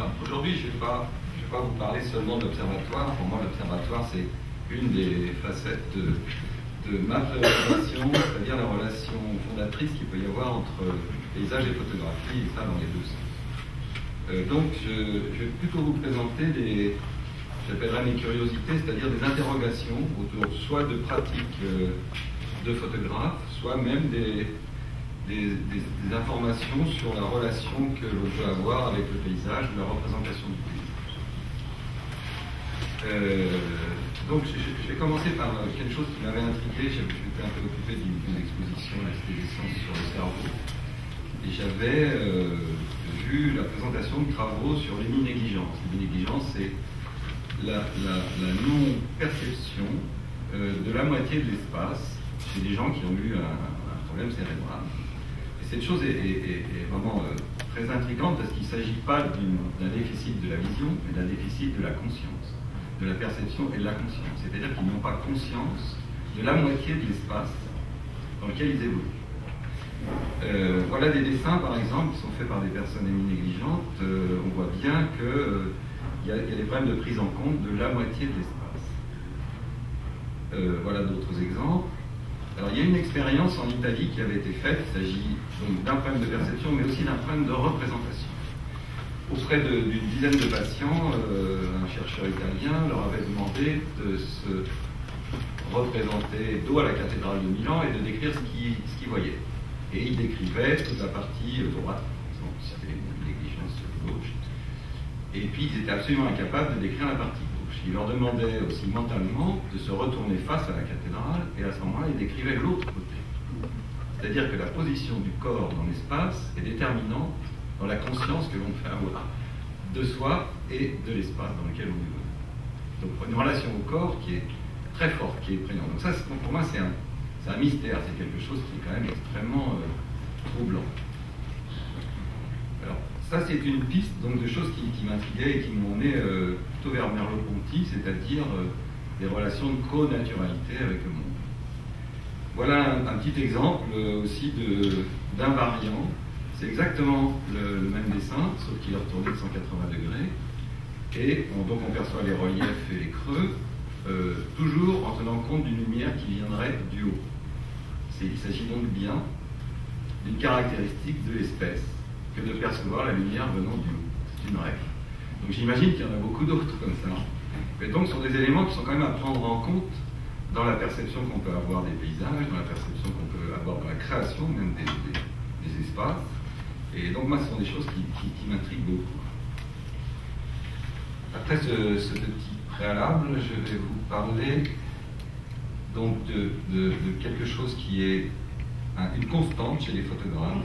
Alors, aujourd'hui, je ne vais pas vous parler seulement de l'observatoire. Pour moi, l'observatoire, c'est une des facettes de ma préoccupation, c'est-à-dire la relation fondatrice qu'il peut y avoir entre paysage et photographie, et ça dans les deux sens. Donc, je vais plutôt vous présenter j'appellerais mes curiosités, c'est-à-dire des interrogations autour soit de pratiques de photographes, soit même des informations sur la relation que l'on peut avoir avec le paysage, la représentation du paysage. Donc je vais commencer par quelque chose qui m'avait intrigué. J'étais un peu occupé d'une exposition à la Cité des Sciences sur le cerveau, et j'avais vu la présentation de travaux sur l'héminégligence. L'héminégligence, c'est la non-perception de la moitié de l'espace chez des gens qui ont eu un problème cérébral. Et cette chose est vraiment très intrigante, parce qu'il ne s'agit pas d'un déficit de la vision, mais d'un déficit de la conscience, de la perception et de la conscience. C'est-à-dire qu'ils n'ont pas conscience de la moitié de l'espace dans lequel ils évoluent. Voilà des dessins, par exemple, qui sont faits par des personnes héminégligentes. On voit bien qu'il y a des problèmes de prise en compte de la moitié de l'espace. Voilà d'autres exemples. Alors, il y a une expérience en Italie qui avait été faite. Il s'agit donc d'un problème de perception, mais aussi d'un problème de représentation. Auprès d'une dizaine de patients, un chercheur italien leur avait demandé de se représenter dos à la cathédrale de Milan et de décrire ce qu'ils voyaient. Et ils décrivaient toute la partie droite, par exemple, si c'était une négligence gauche. Et puis, ils étaient absolument incapables de décrire la partie gauche. Il leur demandait aussi mentalement de se retourner face à la cathédrale, et à ce moment-là, ils décrivaient l'autre côté. C'est-à-dire que la position du corps dans l'espace est déterminante dans la conscience que l'on fait avoir de soi et de l'espace dans lequel on évolue. Donc, une relation au corps qui est très forte, qui est prégnante. Donc ça, pour moi, c'est un mystère, c'est quelque chose qui est quand même extrêmement troublant. Alors, ça, c'est une piste donc, de choses qui m'intriguaient et qui m'ont mené plutôt vers Merleau-Ponty, c'est-à-dire des relations de co-naturalité avec le monde. Voilà un petit exemple aussi d'un variant. C'est exactement le même dessin, sauf qu'il est retourné de 180 degrés. Et donc on perçoit les reliefs et les creux, toujours en tenant compte d'une lumière qui viendrait du haut. Il s'agit donc bien d'une caractéristique de l'espèce que de percevoir la lumière venant du haut. C'est une règle. Donc j'imagine qu'il y en a beaucoup d'autres comme ça. Mais donc ce sont des éléments qui sont quand même à prendre en compte dans la perception qu'on peut avoir des paysages, dans la perception qu'on peut avoir dans la création même des espaces. Et donc moi, ce sont des choses qui m'intriguent beaucoup. Après ce petit préalable, je vais vous parler donc de quelque chose qui est une constante chez les photographes,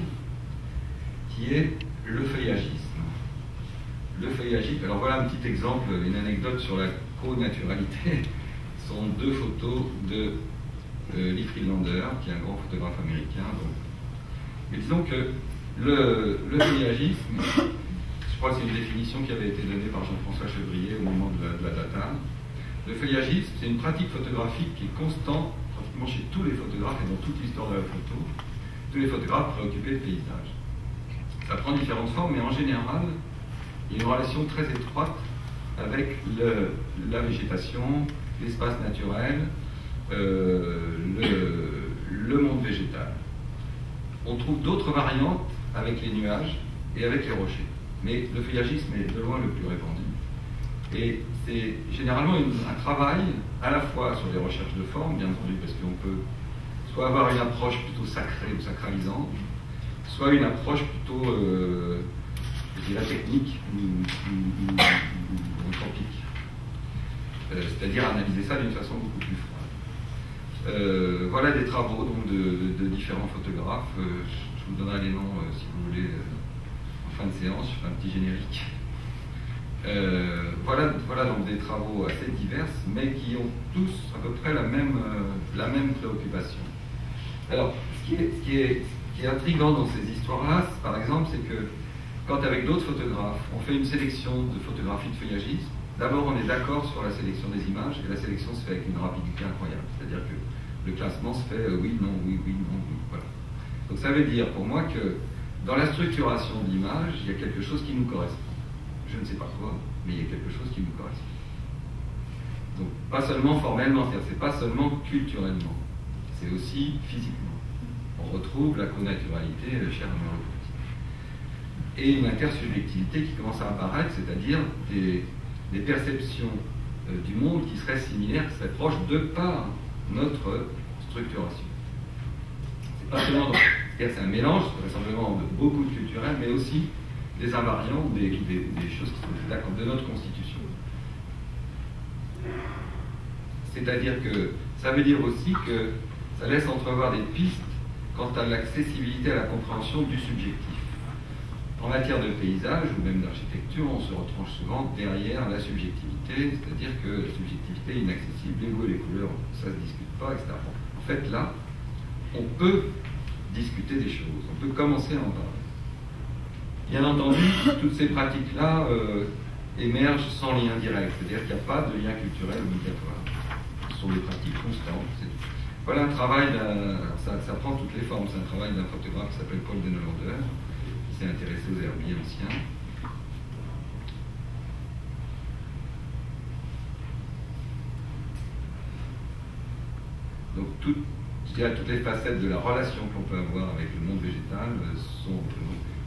qui est le feuillagisme. Le feuillagisme, alors voilà un petit exemple, une anecdote sur la co-naturalité. Ce sont deux photos de Lee Friedlander, qui est un grand photographe américain. Donc. Mais disons que le feuillagisme, je crois que c'est une définition qui avait été donnée par Jean-François Chevrier au moment de la data. Le feuillagisme, c'est une pratique photographique qui est constante pratiquement chez tous les photographes et dans toute l'histoire de la photo, tous les photographes préoccupés de paysage. Ça prend différentes formes, mais en général, il y a une relation très étroite avec la végétation, l'espace naturel, le monde végétal. On trouve d'autres variantes avec les nuages et avec les rochers. Mais le feuillagisme est de loin le plus répandu. Et c'est généralement un travail à la fois sur les recherches de forme, bien entendu, parce qu'on peut soit avoir une approche plutôt sacrée ou sacralisante, soit une approche plutôt, je dirais, technique ou anthropique. C'est-à-dire analyser ça d'une façon beaucoup plus froide. Voilà des travaux donc, de différents photographes. Je vous donnerai les noms si vous voulez en fin de séance. Je fais un petit générique. Voilà donc des travaux assez divers, mais qui ont tous à peu près la même préoccupation. Alors, ce qui est intriguant dans ces histoires-là, par exemple, c'est que quand avec d'autres photographes, on fait une sélection de photographies de feuillagisme, d'abord on est d'accord sur la sélection des images, et la sélection se fait avec une rapidité incroyable. C'est-à-dire que le classement se fait oui, non, oui, oui, non, oui. Voilà. Donc ça veut dire pour moi que dans la structuration de l'image, il y a quelque chose qui nous correspond. je ne sais pas quoi, mais il y a quelque chose qui nous correspond. Donc pas seulement formellement, c'est-à-dire c'est pas seulement culturellement, c'est aussi physiquement. On retrouve la connaturalité chère à Merleau-Ponty. Et une intersubjectivité qui commence à apparaître, c'est-à-dire des perceptions du monde qui seraient similaires, qui seraient proches de par notre structuration. C'est pas seulement, c'est-à-dire c'est un mélange, vraisemblablement de beaucoup de culturels, mais aussi des invariants, des choses qui sont de notre constitution. C'est-à-dire que ça veut dire aussi que ça laisse entrevoir des pistes quant à l'accessibilité à la compréhension du subjectif. En matière de paysage ou même d'architecture, on se retranche souvent derrière la subjectivité, c'est-à-dire que la subjectivité est inaccessible, les goûts et les couleurs, ça ne se discute pas, etc. En fait, là, on peut discuter des choses, on peut commencer à en parler. Bien entendu, toutes ces pratiques-là émergent sans lien direct, c'est-à-dire qu'il n'y a pas de lien culturel obligatoire. Ce sont des pratiques constantes. Voilà un travail, ça prend toutes les formes, c'est un travail d'un photographe qui s'appelle Paul Denolander, qui s'est intéressé aux herbiers anciens. Donc je dirais, toutes les facettes de la relation qu'on peut avoir avec le monde végétal sont représentées.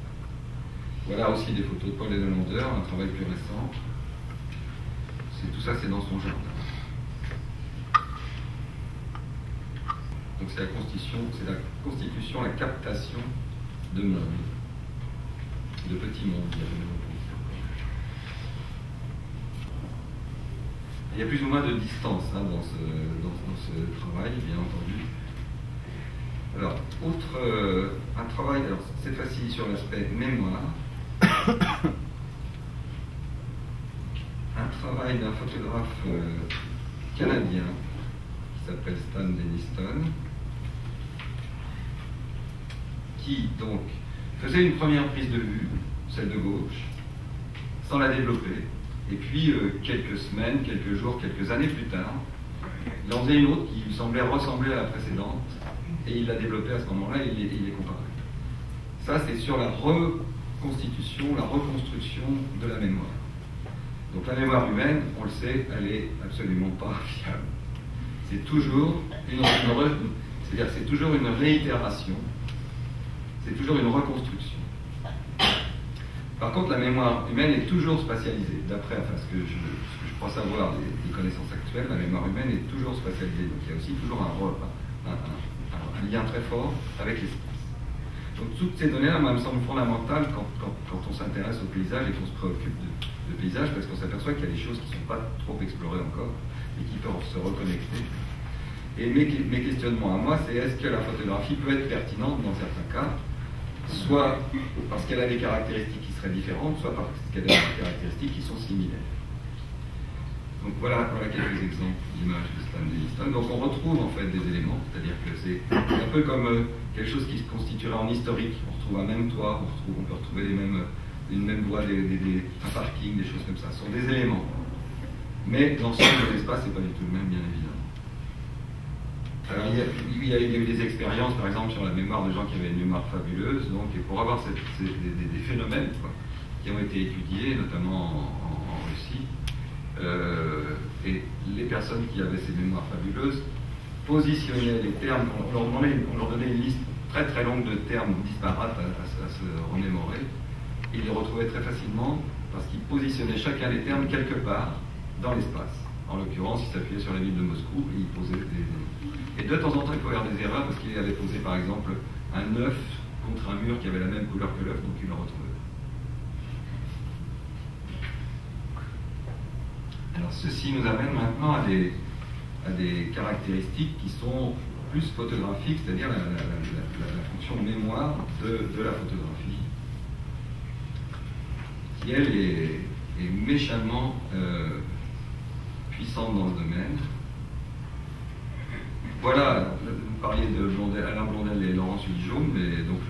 Voilà aussi des photos de Paul Denolander, un travail plus récent. Tout ça, c'est dans son jardin. Donc c'est la constitution, la captation de monde, de petits mondes. Il y a plus ou moins de distance dans ce travail, bien entendu. Alors, un travail, alors cette fois-ci sur l'aspect mémoire, un travail d'un photographe canadien qui s'appelle Stan Denniston, qui donc faisait une première prise de vue, celle de gauche, sans la développer, et puis quelques semaines, quelques jours, quelques années plus tard, il en faisait une autre qui lui semblait ressembler à la précédente, et il l'a développée à ce moment-là, et il les comparait. Ça, c'est sur la reconstitution, la reconstruction de la mémoire. Donc la mémoire humaine, on le sait, elle est absolument pas fiable. C'est toujours c'est toujours une réitération, c'est toujours une reconstruction. Par contre, la mémoire humaine est toujours spatialisée. D'après ce que je crois savoir des connaissances actuelles, la mémoire humaine est toujours spatialisée. Donc il y a aussi toujours un lien très fort avec l'espace. Donc toutes ces données-là, me semblent fondamentales quand on s'intéresse au paysage et qu'on se préoccupe de paysage, parce qu'on s'aperçoit qu'il y a des choses qui ne sont pas trop explorées encore et qui peuvent se reconnecter. Et mes questionnements à moi, c'est est-ce que la photographie peut être pertinente dans certains cas, soit parce qu'elle a des caractéristiques qui seraient différentes, soit parce qu'elle a des caractéristiques qui sont similaires. Donc voilà quelques exemples d'images de Stan Denniston. Donc on retrouve en fait des éléments, c'est-à-dire que c'est un peu comme quelque chose qui se constituerait en historique. On retrouve un même toit, on peut retrouver une même voie, un parking, des choses comme ça. Ce sont des éléments. Mais l'ensemble de l'espace n'est pas du tout le même, bien évidemment. Alors, il y a eu des expériences, par exemple, sur la mémoire de gens qui avaient une mémoire fabuleuse. Donc, et pour avoir des phénomènes qui ont été étudiés, notamment en Russie, et les personnes qui avaient ces mémoires fabuleuses positionnaient les termes, on leur donnait une liste très très longue de termes disparates à se remémorer. Ils les retrouvaient très facilement parce qu'ils positionnaient chacun des termes quelque part dans l'espace. En l'occurrence, ils s'appuyaient sur la ville de Moscou et ils posaient des... Et de temps en temps, il faut faire des erreurs parce qu'ils avaient posé par exemple un œuf contre un mur qui avait la même couleur que l'œuf, donc ils le retrouvaient. Alors ceci nous amène maintenant à des caractéristiques qui sont plus photographiques, c'est-à-dire la fonction mémoire de la photographie, qui elle est méchamment puissante dans ce domaine. Voilà, vous parliez de Alain Blondel et Laurence Huillet-Jaume, donc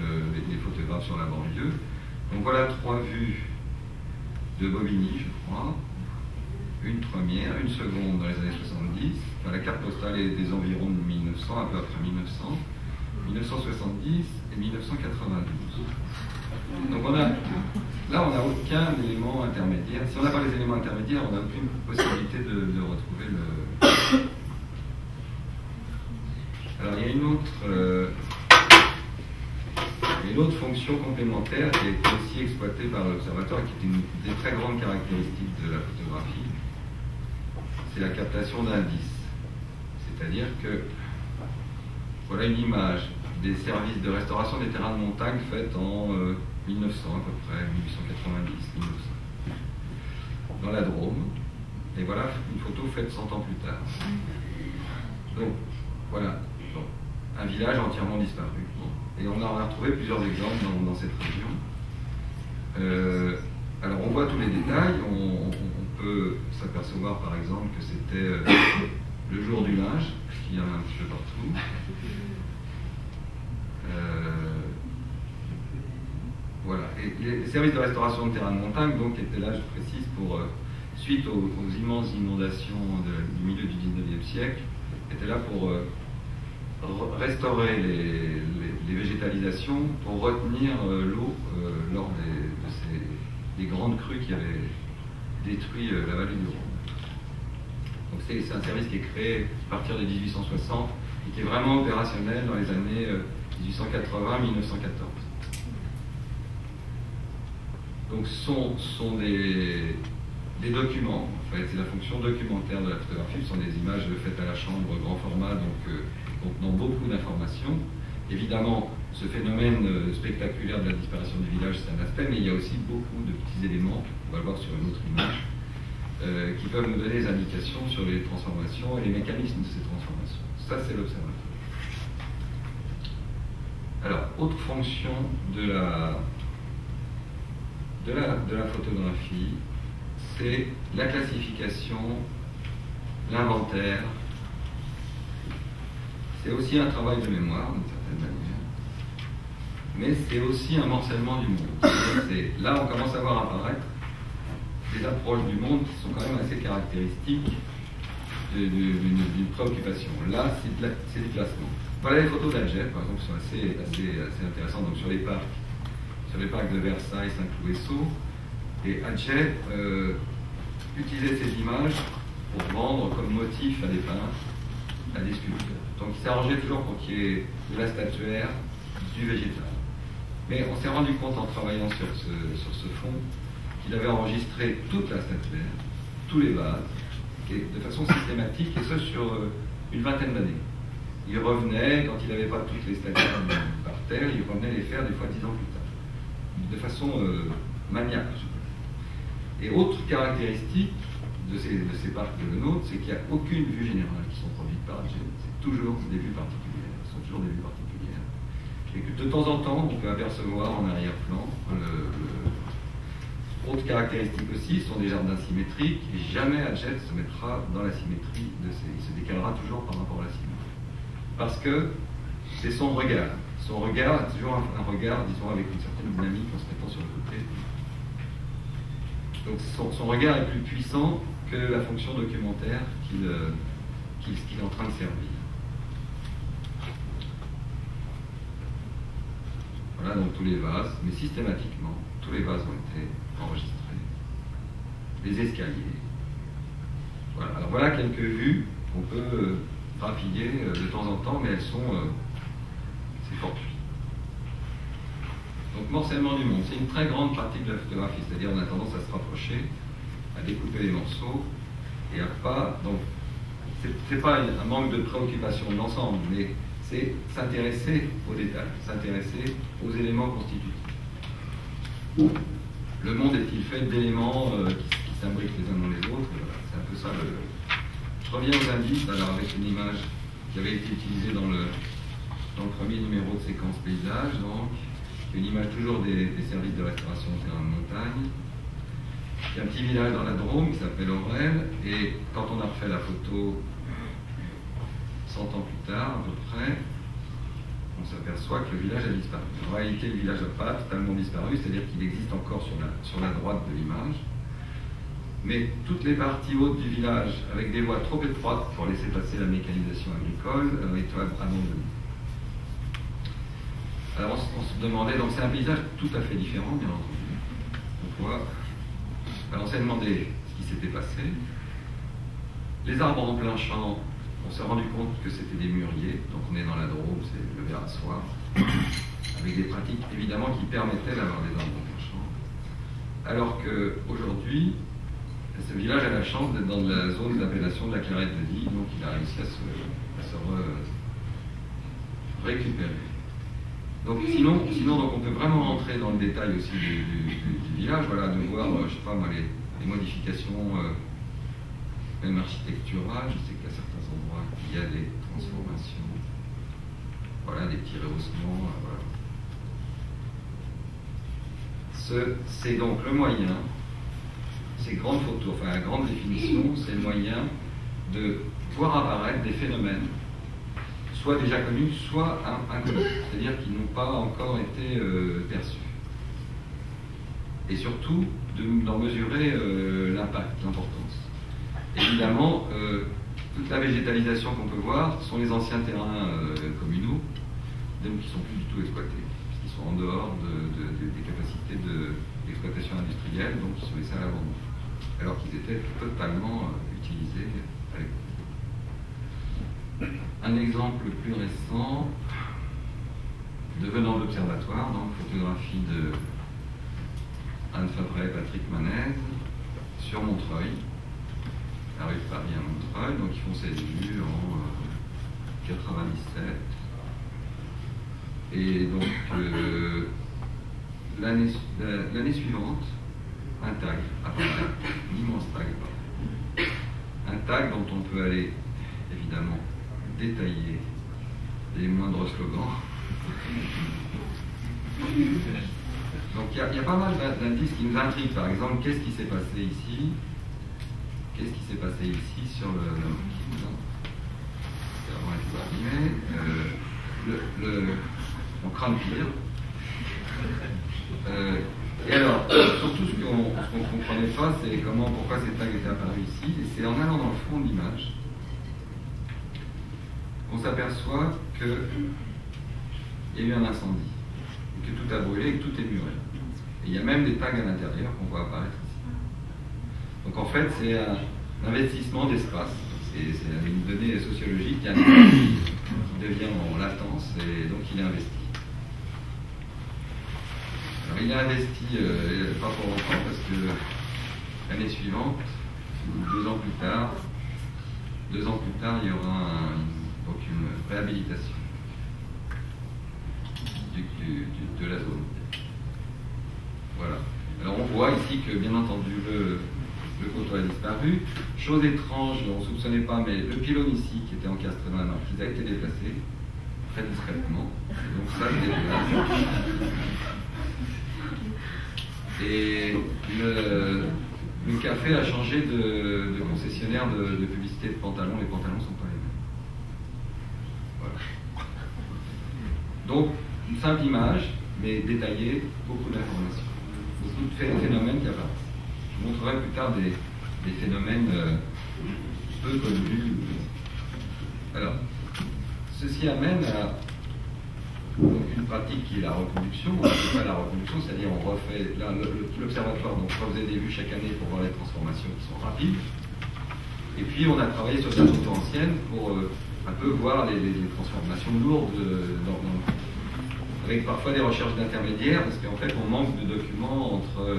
les photographes sur la banlieue. Donc voilà 3 vues de Bobigny, je crois. Une première, une seconde dans les années 70. Enfin, la carte postale est des environs de 1900, un peu après 1900, 1970 et 1992. Donc là, on n'a aucun élément intermédiaire. Si on n'a pas les éléments intermédiaires, on n'a aucune possibilité de retrouver le... Alors, il y a une autre fonction complémentaire qui a été aussi exploitée par l'observateur et qui est une des très grandes caractéristiques de la photographie. C'est la captation d'indices. C'est-à-dire que voilà une image des services de restauration des terrains de montagne faite en 1900 à peu près, 1890, 1900, dans la Drôme. Et voilà une photo faite 100 ans plus tard. Donc, voilà, un village entièrement disparu. Et on en a retrouvé plusieurs exemples dans cette région. Alors, on voit tous les détails. On peut s'apercevoir, par exemple, que c'était le jour du linge, qu'il y en a un petit peu partout. Voilà. Et les services de restauration de terrains de montagne, donc, étaient là, je précise, suite aux immenses inondations du milieu du 19e siècle, étaient là pour restaurer les végétalisations, pour retenir l'eau lors des grandes crues qui avaient détruit la vallée du Rhône. Donc c'est un service qui est créé à partir de 1860 et qui est vraiment opérationnel dans les années 1880-1914. Donc ce sont des documents, en fait, c'est la fonction documentaire de la photographie, ce sont des images faites à la chambre grand format, donc contenant beaucoup d'informations. Évidemment, ce phénomène spectaculaire de la disparition du village, c'est un aspect, mais il y a aussi beaucoup de petits éléments, on va le voir sur une autre image, qui peuvent nous donner des indications sur les transformations et les mécanismes de ces transformations. Ça, c'est l'observateur. Alors, autre fonction de la photographie, c'est la classification, l'inventaire. C'est aussi un travail de mémoire, d'une certaine manière, mais c'est aussi un morcellement du monde. Là, on commence à voir apparaître des approches du monde qui sont quand même assez caractéristiques d'une préoccupation. Là, c'est du placement. Voilà les photos d'Adjet, par exemple, qui sont assez intéressantes. Donc, sur les parcs de Versailles, Saint-Cloud et Sceaux. Et Adjet utilisait ces images pour vendre comme motif à des peintres, à des sculpteurs. Donc il s'est arrangé toujours pour qu'il y ait de la statuaire, du végétal. Mais on s'est rendu compte en travaillant sur ce fond qu'il avait enregistré toute la statuaire, tous les vases, de façon systématique, et ce sur une vingtaine d'années. Il revenait, quand il n'avait pas toutes les statuaires par terre, il revenait les faire des fois 10 ans plus tard, de façon maniaque. Et autre caractéristique de ces parcs de nôtres, c'est qu'il n'y a aucune vue générale qui sont produites par Adjet. C'est toujours des vues particulières. Ce sont toujours des vues particulières. Et que de temps en temps, on peut apercevoir en arrière-plan. Autre caractéristique aussi, ce sont des jardins symétriques. Et jamais Adjet se mettra dans la symétrie de ces. Il se décalera toujours par rapport à la symétrie. Parce que c'est son regard. Son regard est toujours un regard, disons, avec une certaine dynamique en se mettant sur le côté. Donc son regard est plus puissant que la fonction documentaire qu'il est en train de servir. Voilà donc tous les vases, mais systématiquement, tous les vases ont été enregistrés. Les escaliers. Voilà, alors voilà quelques vues qu'on peut rapiller de temps en temps, mais elles sont... c'est fortuit. Donc morcellement du monde, c'est une très grande pratique de la photographie, c'est-à-dire on a tendance à se rapprocher, à découper les morceaux, et à pas... Donc c'est pas un manque de préoccupation de l'ensemble, mais c'est s'intéresser aux détails, s'intéresser aux éléments constitutifs. Le monde est-il fait d'éléments qui s'imbriquent les uns dans les autres? C'est un peu ça le... Je reviens aux indices, alors avec une image qui avait été utilisée dans le premier numéro de séquence paysage, donc une image toujours des services de restauration de terrain de montagne. Il y a un petit village dans la Drôme qui s'appelle Aurel, et quand on a refait la photo 100 ans plus tard, à peu près, on s'aperçoit que le village a disparu. En réalité, le village n'a pas totalement disparu, c'est-à-dire qu'il existe encore sur la droite de l'image. Mais toutes les parties hautes du village, avec des voies trop étroites pour laisser passer la mécanisation agricole, ont été abandonnées. Alors on se demandait, donc c'est un paysage tout à fait différent, bien entendu. Pourquoi? Alors on s'est demandé ce qui s'était passé. Les arbres en plein champ, on s'est rendu compte que c'était des mûriers, donc on est dans la Drôme, c'est le verre à soie, avec des pratiques évidemment qui permettaient d'avoir des arbres en plein champ. Alors qu'aujourd'hui, ce village a la chance d'être dans la zone d'appellation de la Clairette de Die, donc il a réussi à se récupérer. Donc sinon donc on peut vraiment rentrer dans le détail aussi du village, voilà, de voir, je sais pas moi, les modifications même architecturales. Je sais qu'à certains endroits il y a des transformations, voilà, des petits rehaussements, voilà. C'est donc le moyen, ces grandes photos, enfin la grande définition, c'est le moyen de voir apparaître des phénomènes soit déjà connus, soit inconnus, c'est-à-dire qui n'ont pas encore été perçus. Et surtout, d'en mesurer l'impact, l'importance. Évidemment, toute la végétalisation qu'on peut voir sont les anciens terrains communaux, donc qui ne sont plus du tout exploités, puisqu'ils sont en dehors des capacités d'exploitation industrielle, donc ils sont laissés à l'abandon, alors qu'ils étaient totalement utilisés à l'époque. Un exemple plus récent, devenant l'observatoire, donc photographie de Anne Fabret et Patrick Manez sur Montreuil, la rue de Paris à Montreuil, donc ils font cette vue en 97. Et donc l'année suivante, un tag apparaît, un immense tag apparaît. Un tag dont on peut aller évidemment détailler les moindres slogans. Donc il y a pas mal d'indices qui nous intriguent. Par exemple, qu'est-ce qui s'est passé ici? Qu'est-ce qui s'est passé ici sur le crâne pire. Et alors, surtout ce qu'on ne comprenait pas, c'est pourquoi ces tags étaient apparus ici. Et c'est en allant dans le fond de l'image qu'on s'aperçoit qu'il y a eu un incendie, et que tout a brûlé et que tout est muré. Et il y a même des tags à l'intérieur qu'on voit apparaître ici. Donc en fait, c'est un investissement d'espace. C'est une donnée sociologique. Il y a un espace qui devient en latence et donc il est investi. Alors il est investi pas pour longtemps parce que l'année suivante, 2 ans plus tard, il y aura donc une réhabilitation de la zone. Voilà. Alors on voit ici que bien entendu le coteau a disparu. Chose étrange, on ne soupçonnait pas, mais le pylône ici qui était encastré dans la marquise a été déplacé très discrètement. Et donc ça se déplace. Et le café a changé de concessionnaire de publicité de pantalons. Les pantalons ne sont pas les mêmes. Voilà. Donc, une simple image, mais détaillée, beaucoup d'informations. Beaucoup de phénomènes qui apparaissent. Je vous montrerai plus tard des phénomènes peu connus. Alors, ceci amène à une pratique qui est la reproduction. On appelle pas la reproduction, c'est-à-dire on refait. Là, l'observatoire donc refaisait des vues chaque année pour voir les transformations qui sont rapides. Et puis on a travaillé sur des photos anciennes pour un peu voir les transformations lourdes avec parfois des recherches d'intermédiaires, parce qu'en fait on manque de documents entre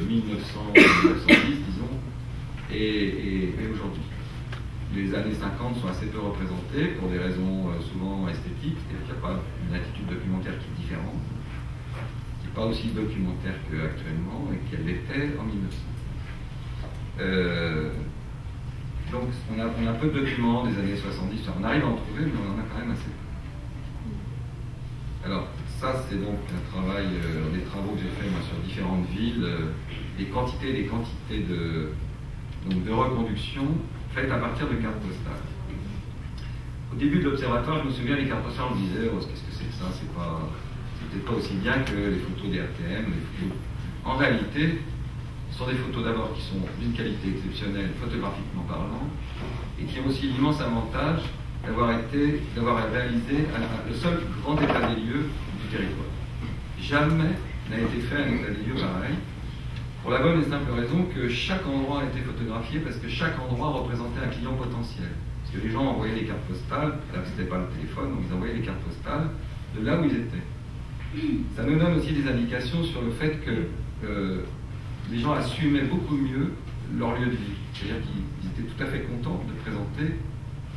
1900 et 1910, disons, et aujourd'hui. Les années 50 sont assez peu représentées pour des raisons souvent esthétiques, c'est-à-dire qu'il n'y a pas une attitude documentaire qui est différente, qui n'est pas aussi documentaire qu'actuellement et qu'elle l'était en 1900. Donc on a peu de documents des années 70, on arrive à en trouver, mais on en a quand même assez peu. Alors ça c'est donc un travail, des travaux que j'ai fait moi, sur différentes villes, des quantités de reconduction faites à partir de cartes postales. Au début de l'observatoire, je me souviens, les cartes postales, on me disait oh, qu'est-ce que c'est que ça, c'est peut-être pas aussi bien que les photos des RTM, les photos. En réalité, ce sont des photos d'abord qui sont d'une qualité exceptionnelle, photographiquement parlant, et qui ont aussi l'immense avantage d'avoir réalisé le seul grand état des lieux du territoire. Jamais n'a été fait un état des lieux pareil, pour la bonne et simple raison que chaque endroit a été photographié parce que chaque endroit représentait un client potentiel. Parce que les gens envoyaient les cartes postales, là c'était pas le téléphone, donc ils envoyaient les cartes postales de là où ils étaient. Ça nous donne aussi des indications sur le fait que les gens assumaient beaucoup mieux leur lieu de vie. C'est-à-dire qu'ils étaient tout à fait contents de présenter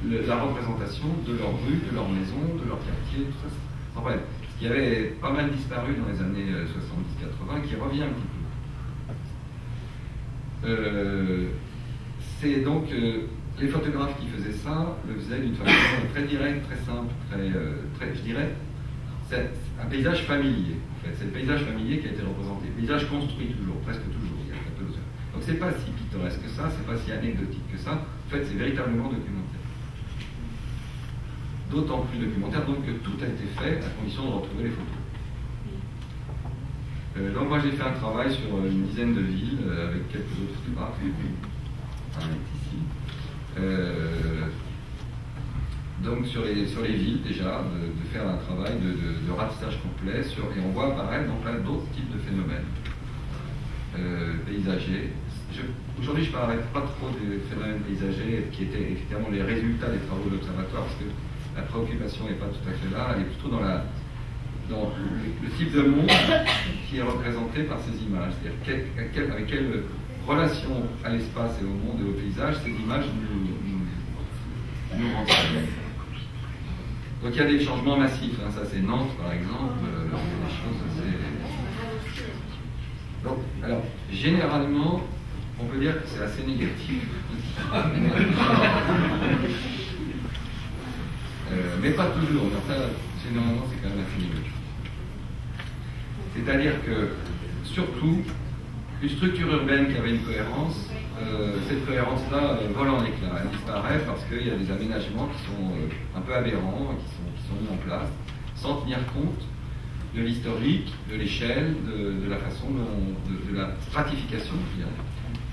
la représentation de leur rue, de leur maison, de leur quartier, tout ça. Sans problème. Ce qui avait pas mal disparu dans les années 70-80, qui revient un petit peu. C'est donc les photographes qui faisaient ça le faisaient d'une façon très directe, très simple, je dirais, c'est un paysage familier. En fait, c'est le paysage familier qui a été représenté. Paysage construit toujours, presque toujours. Il y a très peu de ça. Donc c'est pas si pittoresque que ça, c'est pas si anecdotique que ça. En fait, c'est véritablement documentaire. D'autant plus documentaire donc que tout a été fait à condition de retrouver les photos. Donc moi j'ai fait un travail sur une dizaine de villes avec quelques autres photographes, ici. Donc sur les villes déjà, de faire un travail de ratissage complet et on voit apparaître donc là d'autres types de phénomènes paysagers. Aujourd'hui je ne parlerai pas trop des phénomènes paysagers qui étaient effectivement les résultats des travaux de l'observatoire parce que la préoccupation n'est pas tout à fait là, elle est plutôt dans le type de monde qui est représenté par ces images, c'est-à-dire avec quelle relation à l'espace et au monde et au paysage ces images nous renseignent. Donc il y a des changements massifs, hein, ça c'est Nantes par exemple, des choses assez... Donc, alors, généralement, on peut dire que c'est assez négatif. Mais pas toujours, mais ça, généralement c'est quand même assez négatif. C'est-à-dire que, surtout, une structure urbaine qui avait une cohérence, cette cohérence-là vole en éclats. Elle disparaît parce qu'il y a des aménagements qui sont un peu aberrants, qui sont mis en place, sans tenir compte de l'historique, de l'échelle, de la façon de la stratification.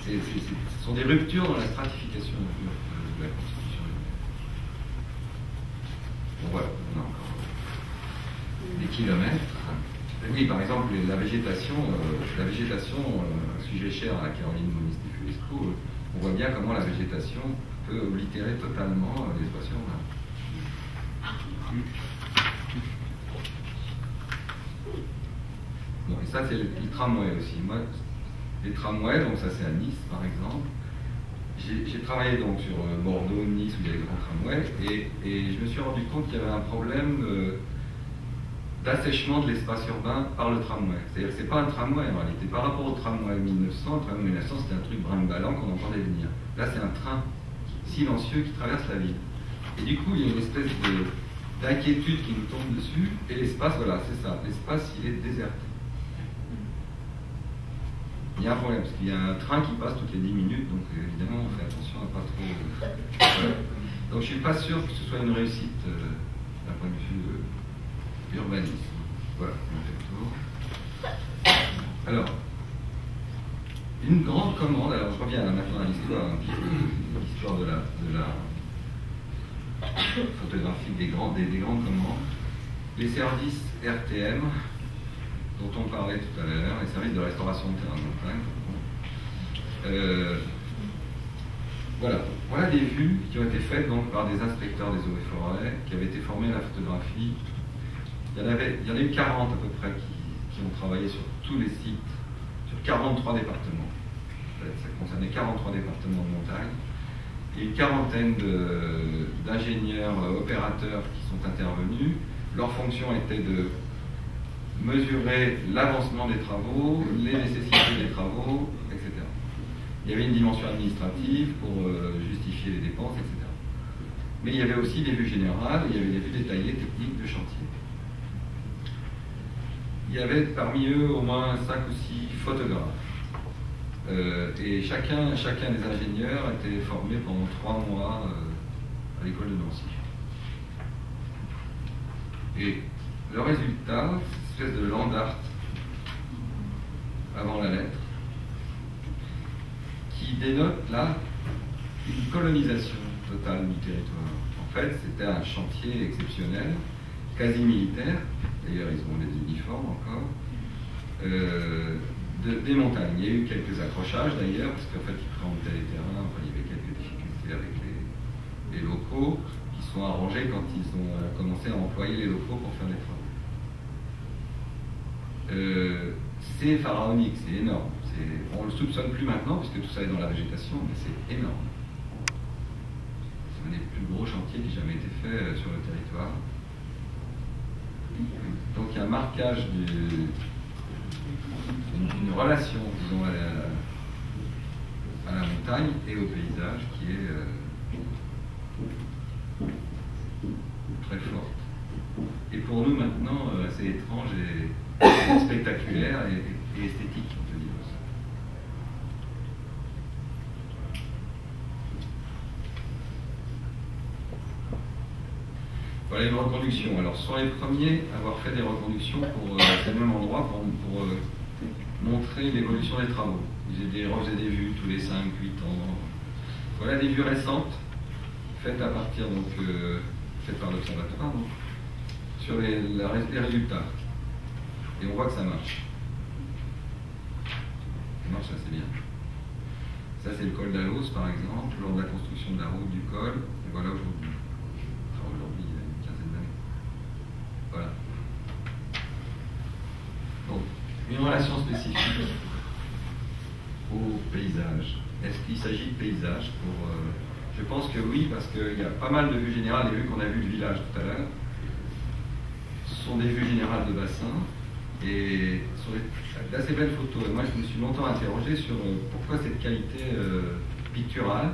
Ce sont des ruptures dans la stratification de la constitution. Bon, voilà, on a encore des kilomètres. Oui, par exemple, la végétation, sujet cher à Caroline Moniz-Fulesco, on voit bien comment la végétation peut oblitérer totalement l'espace urbain. Bon, et ça, c'est les tramways aussi. Moi, les tramways, donc ça c'est à Nice par exemple. J'ai travaillé donc sur Bordeaux, Nice, où il y a les grands tramways, et je me suis rendu compte qu'il y avait un problème d'assèchement de l'espace urbain par le tramway. C'est-à-dire que c'est pas un tramway en réalité. Par rapport au tramway 1900, le tramway 1900 c'était un truc brinque-ballant qu'on entendait venir. Là c'est un train silencieux qui traverse la ville. Et du coup il y a une espèce d'inquiétude qui nous tombe dessus, et l'espace, voilà, c'est ça. L'espace il est déserté. Il y a un problème, parce qu'il y a un train qui passe toutes les 10 minutes, donc évidemment on fait attention à pas trop... Donc je suis pas sûr que ce soit une réussite d'un point de vue urbanisme. Voilà, on fait le tour. Alors, une grande commande, alors je reviens maintenant à l'histoire, un petit peu, l'histoire de la photographie des grandes commandes. Les services RTM, dont on parlait tout à l'heure, les services de restauration de terrain de montagne. Voilà des vues qui ont été faites donc, par des inspecteurs des eaux et forêts qui avaient été formés à la photographie. Il y en a eu 40 à peu près qui ont travaillé sur tous les sites, sur 43 départements. Ça concernait 43 départements de montagne. Et une quarantaine d'ingénieurs opérateurs qui sont intervenus. Leur fonction était de mesurer l'avancement des travaux, les nécessités des travaux, etc. Il y avait une dimension administrative pour justifier les dépenses, etc. Mais il y avait aussi des vues générales, il y avait des vues détaillées techniques de chantier. Il y avait parmi eux au moins 5 ou 6 photographes. Et chacun des ingénieurs était formé pendant 3 mois à l'école de Nancy. Et le résultat, c'est une espèce de land art avant la lettre, qui dénote là une colonisation totale du territoire. En fait, c'était un chantier exceptionnel, quasi militaire, d'ailleurs ils ont des uniformes encore, des montagnes. Il y a eu quelques accrochages d'ailleurs, parce qu'en fait ils préemptaient les terrains, enfin, il y avait quelques difficultés avec les locaux, qui sont arrangés quand ils ont commencé à employer les locaux pour faire les travaux. C'est pharaonique, c'est énorme. On ne le soupçonne plus maintenant, puisque tout ça est dans la végétation, mais c'est énorme. C'est un des plus gros chantiers qui ait jamais été fait sur le territoire. Donc il y a un marquage d'une relation, disons, à la montagne et au paysage qui est très forte. Et pour nous maintenant, assez étrange et spectaculaire et esthétique, on peut dire aussi. Voilà une reconduction. Alors, ce sont les premiers à avoir fait des reconductions pour ces mêmes endroits pour montrer l'évolution des travaux. Ils refaisaient des vues tous les 5-8 ans. Voilà des vues récentes, faites à partir, donc, faites par l'observatoire, sur les résultats. Et on voit que ça marche. Ça marche assez bien. Ça, c'est le col d'Alos, par exemple, lors de la construction de la route du col. Et voilà aujourd'hui. Enfin, aujourd'hui, il y a une quinzaine d'années. Voilà. Donc, une relation spécifique au paysage. Est-ce qu'il s'agit de paysage pour... Je pense que oui, parce qu'il y a pas mal de vues générales, les vues qu'on a vues du village tout à l'heure. Ce sont des vues générales de bassin. Et sur d'assez belles photos. Et moi, je me suis longtemps interrogé sur pourquoi cette qualité picturale.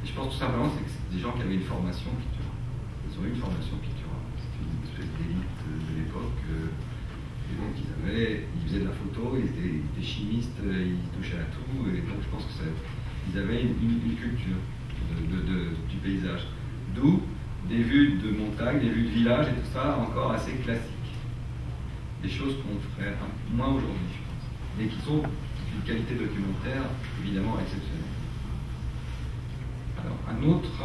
Et je pense tout simplement que c'est des gens qui avaient une formation picturale. Ils ont eu une formation picturale. C'était une espèce d'élite de l'époque. Et donc, ils faisaient de la photo, ils étaient chimistes, ils touchaient à tout. Et donc, je pense que ils avaient une culture du paysage. D'où des vues de montagne, des vues de village et tout ça, encore assez classiques. Des choses qu'on ferait moins aujourd'hui, je pense, mais qui sont d'une qualité documentaire évidemment exceptionnelle. Alors, un autre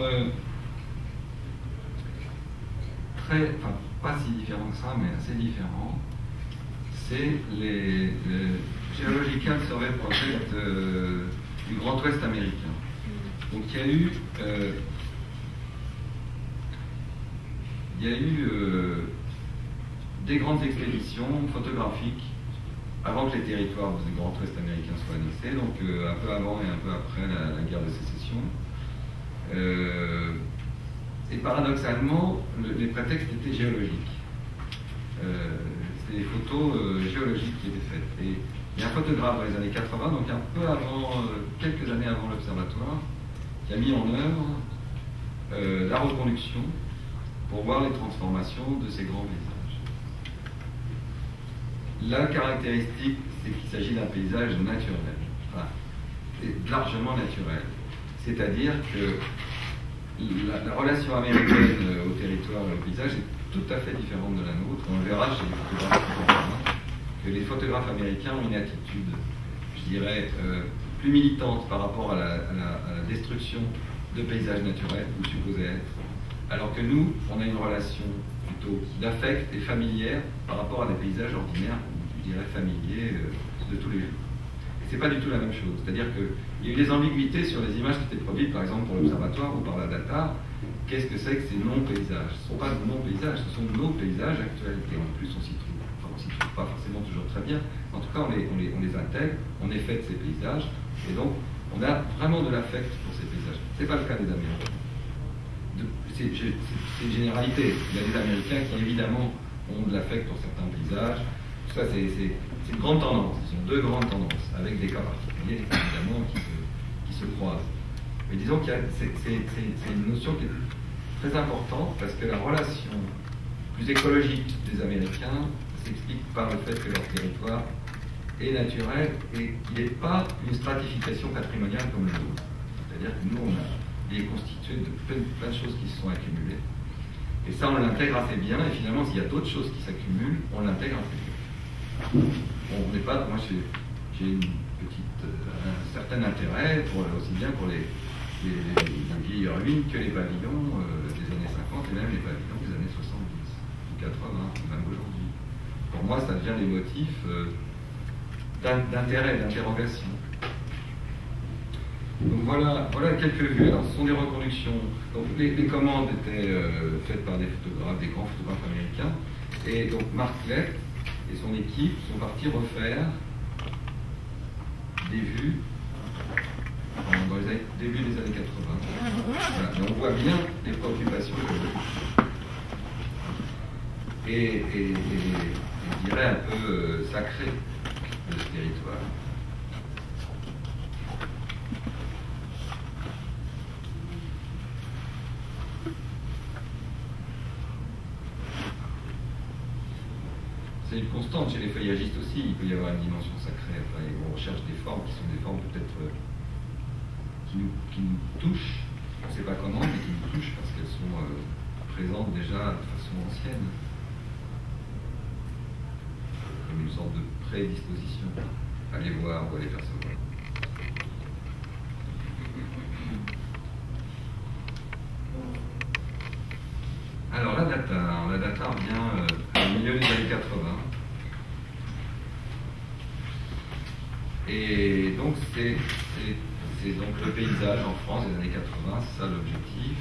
pas si différent que ça, mais assez différent, c'est les Geological Survey Project du Grand Ouest américain. Donc il y a eu des grandes expéditions photographiques avant que les territoires du Grand Ouest américain soient annoncés, donc un peu avant et un peu après la guerre de sécession. Et paradoxalement, les prétextes étaient géologiques. C'était des photos géologiques qui étaient faites. Et il y a un photographe dans les années 80, donc un peu avant, quelques années avant l'observatoire, qui a mis en œuvre la reconduction pour voir les transformations de ces grands paysages. La caractéristique, c'est qu'il s'agit d'un paysage naturel, enfin, largement naturel. C'est-à-dire que la relation américaine au territoire et au paysage est tout à fait différente de la nôtre. On le verra chez les photographes contemporains, que les photographes américains ont une attitude, je dirais, plus militante par rapport à la destruction de paysages naturels, ou supposés être, alors que nous, on a une relation plutôt d'affect et familière par rapport à des paysages ordinaires, ou je dirais familiers, de tous les jours. Et c'est pas du tout la même chose. C'est-à-dire qu'il y a eu des ambiguïtés sur les images qui étaient produites, par exemple pour l'observatoire ou par la data. Qu'est-ce que c'est que ces non-paysages? Ce ne sont pas de non-paysages, ce sont nos paysages actuels. Et en plus, on s'y trouve. Enfin, on s'y trouve pas forcément toujours très bien. En tout cas, on les intègre, on est fait de ces paysages. Et donc, on a vraiment de l'affect pour ces paysages. Ce n'est pas le cas des Américains. C'est une généralité. Il y a des Américains qui, évidemment, ont de l'affect pour certains paysages. Tout ça, c'est une grande tendance. Ce sont deux grandes tendances, avec des cas particuliers, évidemment, qui se croisent. Mais disons que c'est une notion qui est très importante, parce que la relation plus écologique des Américains s'explique par le fait que leur territoire est naturel et qu'il n'est pas une stratification patrimoniale comme le nôtre. C'est-à-dire que nous, il est constitué de plein de choses qui se sont accumulées. Et ça, on l'intègre assez bien, et finalement, s'il y a d'autres choses qui s'accumulent, on l'intègre assez bien. On n'est pas... Moi, j'ai un certain intérêt, aussi bien pour les vieilles ruines que les pavillons des années 50 et même les pavillons des années 70, ou 80, même aujourd'hui. Pour moi, ça devient des motifs d'intérêt, d'interrogation. Donc voilà quelques vues. Alors, ce sont des reproductions. Donc, les commandes étaient faites par des photographes, des grands photographes américains. Et donc Mark Lett et son équipe sont partis refaire des vues dans les début des années 80. Voilà. Et on voit bien les préoccupations et je dirais un peu sacrées de ce territoire. C'est une constante chez les feuillagistes aussi, il peut y avoir une dimension sacrée. Enfin, on recherche des formes qui sont des formes peut-être qui nous touchent, on ne sait pas comment, mais qui nous touchent parce qu'elles sont présentes déjà de façon ancienne. Comme une sorte de prédisposition à les voir ou à les percevoir. Alors la data revient au milieu des années 80. Et donc c'est donc le paysage en France des années 80, c'est ça l'objectif.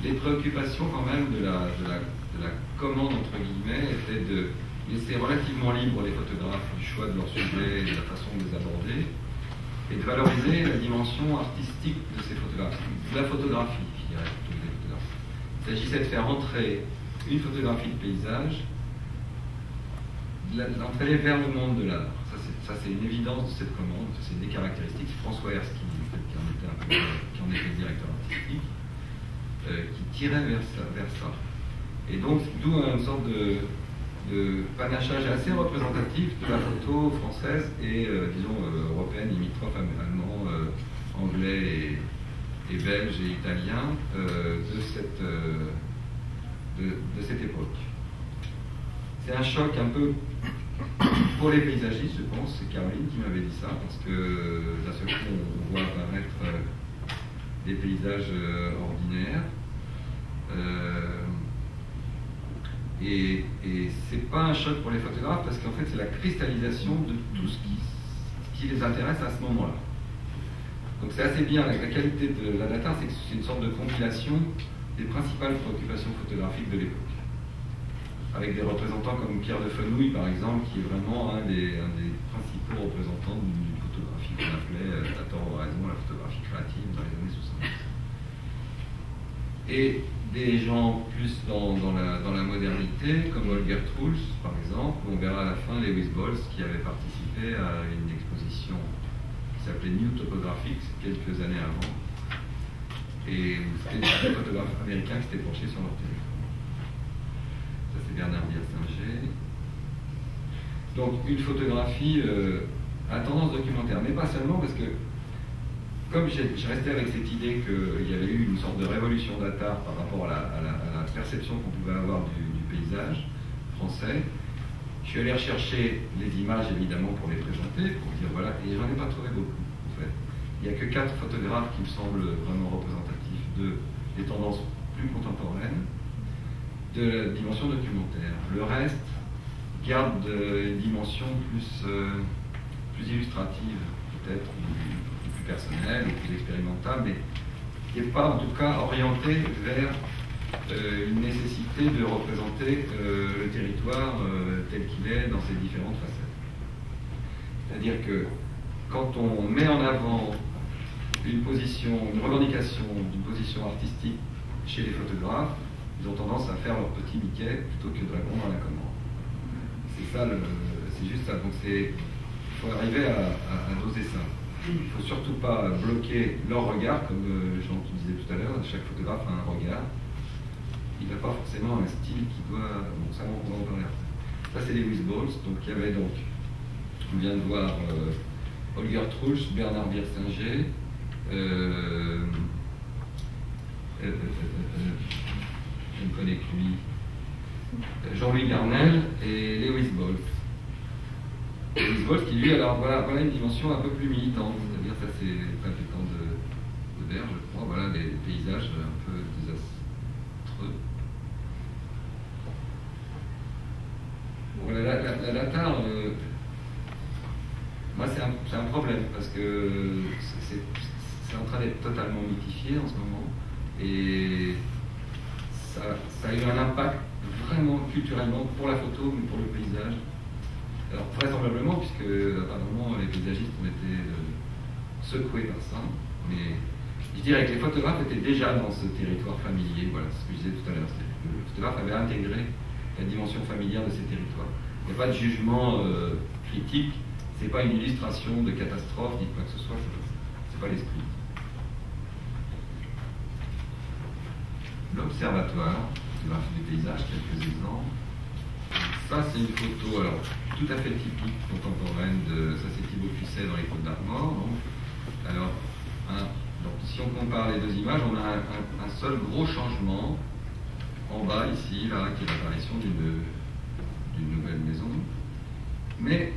Les préoccupations quand même de la commande entre guillemets étaient de laisser relativement libre les photographes du choix de leur sujet et de la façon de les aborder, et de valoriser la dimension artistique de ces photographes, de la photographie, je dirais, plutôt que des photographes. Il s'agissait de faire entrer une photographie de paysage, l'entraîner vers le monde de l'art. Ça c'est une évidence de cette commande, c'est des caractéristiques. C'est François Hersky qui en était le directeur artistique, qui tirait vers ça. Et donc, d'où une sorte de panachage assez représentatif de la photo française et, disons, européenne, limitrophe, allemand, anglais et belge et italien de cette époque. C'est un choc un peu pour les paysagistes, je pense, c'est Caroline qui m'avait dit ça, parce que d'un seul coup on voit apparaître des paysages ordinaires. Et c'est pas un choc pour les photographes parce qu'en fait c'est la cristallisation de tout ce qui les intéresse à ce moment-là. Donc c'est assez bien, la qualité de la data, c'est que c'est une sorte de compilation des principales préoccupations photographiques de l'époque. Avec des représentants comme Pierre de Fenouil par exemple, qui est vraiment un des principaux représentants d'une photographie qu'on appelait, à tort ou à raison, la photographie créative dans les années 70. Et des gens plus dans la modernité, comme Holger Trulz, par exemple, où on verra à la fin Lewis Bolz, qui avait participé à une exposition qui s'appelait New Topographics quelques années avant. Et c'était des photographes américains qui s'étaient penchés sur leur téléphone. Ça, c'est Bernard Biersinger. Donc, une photographie à tendance documentaire, mais pas seulement parce que comme je restais avec cette idée qu'il y avait eu une sorte de révolution data par rapport à la perception qu'on pouvait avoir du paysage français, je suis allé rechercher les images évidemment pour les présenter, pour dire voilà, et j'en ai pas trouvé beaucoup en fait. Il n'y a que 4 photographes qui me semblent vraiment représentatifs des tendances plus contemporaines, de la dimension documentaire. Le reste garde une dimension plus illustrative peut-être, plus personnelle ou plus expérimentale, mais qui n'est pas en tout cas orienté vers une nécessité de représenter le territoire tel qu'il est dans ses différentes facettes. C'est-à-dire que quand on met en avant une revendication d'une position artistique chez les photographes, ils ont tendance à faire leur petit Mickey plutôt que de répondre à la commande. C'est ça, c'est juste ça. Donc il faut arriver à doser ça. Il ne faut surtout pas bloquer leur regard, comme Jean qui disait tout à l'heure, chaque photographe a un regard. Il n'a pas forcément un style qui doit... Bon, ça, on va en parler après. Ça, c'est Lewis Bolz. Donc, il y avait donc, on vient de voir Holger Trulz, Bernard Biersinger, je ne connais que lui, Jean-Louis Garnel et Lewis Bolz. Wiswolf qui lui, alors voilà une dimension un peu plus militante, c'est-à-dire ça c'est Printemps de Berre, je crois, voilà des paysages un peu désastreux. Voilà, la Latar, moi c'est un problème parce que c'est en train d'être totalement mythifié en ce moment et ça a eu un impact vraiment culturellement pour la photo mais pour le paysage. Alors vraisemblablement puisque apparemment les paysagistes ont été secoués par ça, mais je dirais que les photographes étaient déjà dans ce territoire familier, voilà ce que je disais tout à l'heure. Le photographe avait intégré la dimension familière de ces territoires. Il n'y a pas de jugement critique, c'est pas une illustration de catastrophe, ni quoi que ce soit, c'est pas l'esprit. L'observatoire, photographie du paysage, quelques exemples. Ça, c'est une photo alors, tout à fait typique, contemporaine de. Ça, c'est Thibaut Cusset dans les Côtes d'Armor. Alors, donc, si on compare les deux images, on a un seul gros changement en bas, ici, là, qui est l'apparition d'une nouvelle maison. Mais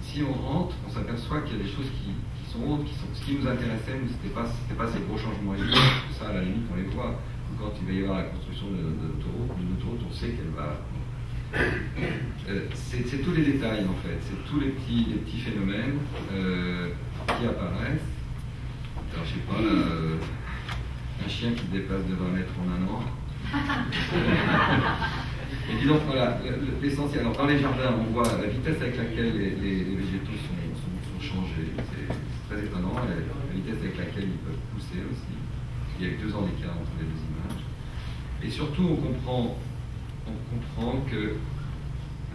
si on rentre, on s'aperçoit qu'il y a des choses qui sont autres, ce qui nous intéressait, c'était pas ces gros changements. Et ça, à la limite, on les voit. Quand il va y avoir la construction d'une autoroute, on sait qu'elle va. C'est tous les détails en fait, c'est tous les petits phénomènes qui apparaissent. Alors je sais pas, un chien qui se déplace de 20 mètres en un an. Et disons voilà, l'essentiel. Alors dans les jardins, on voit la vitesse avec laquelle les végétaux sont changés. C'est très étonnant, la vitesse avec laquelle ils peuvent pousser aussi. Il y a 2 ans d'écart entre les deux images. Et surtout, on comprend que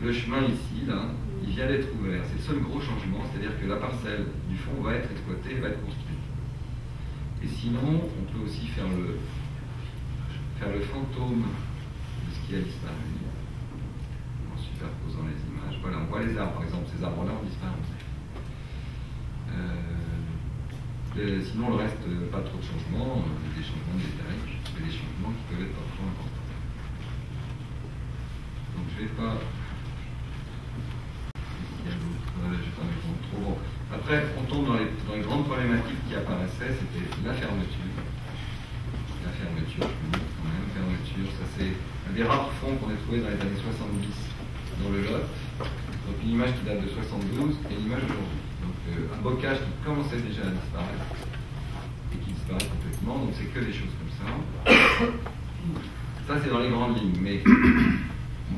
le chemin ici, là, il vient d'être ouvert. C'est le seul gros changement, c'est-à-dire que la parcelle du fond va être exploitée, va être construite. Et sinon, on peut aussi faire le fantôme de ce qui a disparu, en superposant les images. Voilà, on voit les arbres, par exemple, ces arbres-là ont disparu. Sinon, le reste, pas trop de changements, des changements de détails, mais des changements qui peuvent être parfois importants. Donc, je ne vais pas. Il y a d'autres. Je ne vais pas répondre trop. Bon. Après, on tombe dans les grandes problématiques qui apparaissaient, c'était la fermeture. La fermeture, je vous montre quand même. Fermeture, ça c'est un des rares fonds qu'on a trouvé dans les années 70 dans le Lot. Donc, une image qui date de 72 et une image aujourd'hui. Donc un bocage qui commençait déjà à disparaître et qui disparaît complètement, donc c'est que des choses comme ça. Ça c'est dans les grandes lignes, mais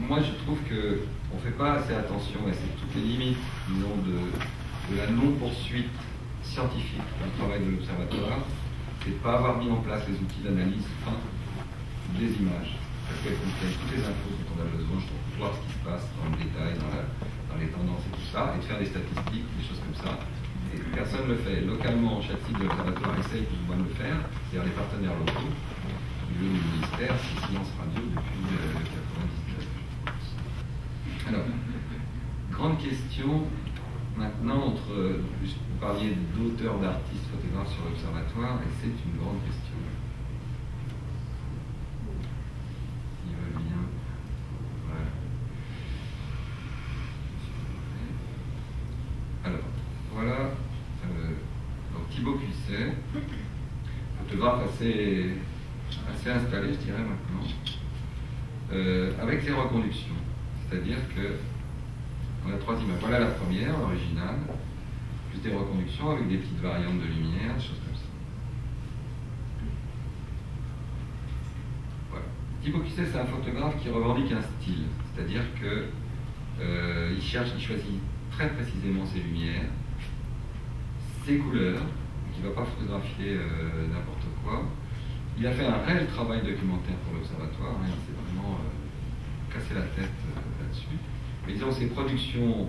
moi je trouve qu'on ne fait pas assez attention, et c'est toutes les limites, disons, de la non-poursuite scientifique du travail de l'observatoire, c'est de ne pas avoir mis en place les outils d'analyse fin des images, parce qu'elles contiennent toutes les infos dont on a besoin pour voir ce qui se passe dans le détail, dans les tendances et tout ça, et de faire des statistiques, des choses comme ça. Et personne ne le fait. Localement, chaque site de l'observatoire essaye plus ou moins de le faire, c'est-à-dire les partenaires locaux, le ministère, c'est Silence Radio depuis 1999. Alors, grande question maintenant entre, vous parliez d'auteurs, d'artistes, photographes sur l'observatoire, et c'est une grande question. Il veut bien. Voilà. Alors, voilà donc Thibaut Cusset, photographe assez installé, je dirais maintenant, avec ses reconductions. C'est-à-dire que on a 3 images. Voilà la première, l'originale, plus des reconductions avec des petites variantes de lumière, des choses comme ça. Voilà. Thibaut Cusset, c'est un photographe qui revendique un style, c'est-à-dire que il choisit très précisément ses lumières, ses couleurs, donc il ne va pas photographier n'importe quoi. Il a fait un réel travail documentaire pour l'observatoire, hein, il s'est vraiment cassé la tête là-dessus. Mais disons, ses productions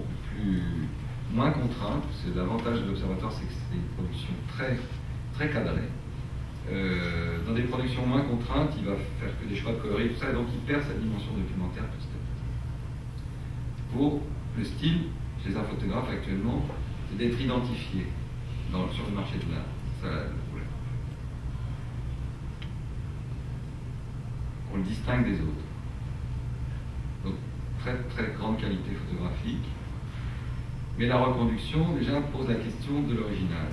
moins contraintes, c'est l'avantage de l'observatoire, c'est que c'est une production très, très cadrée. Dans des productions moins contraintes, il va faire que des choix de coloris, tout ça, et donc il perd sa dimension documentaire petit à petit. Pour le style, chez un photographe actuellement, c'est d'être identifié sur le marché de l'art. C'est ça le problème. On le distingue des autres. Donc, très très grande qualité photographique, Mais la reconduction, déjà, pose la question de l'original.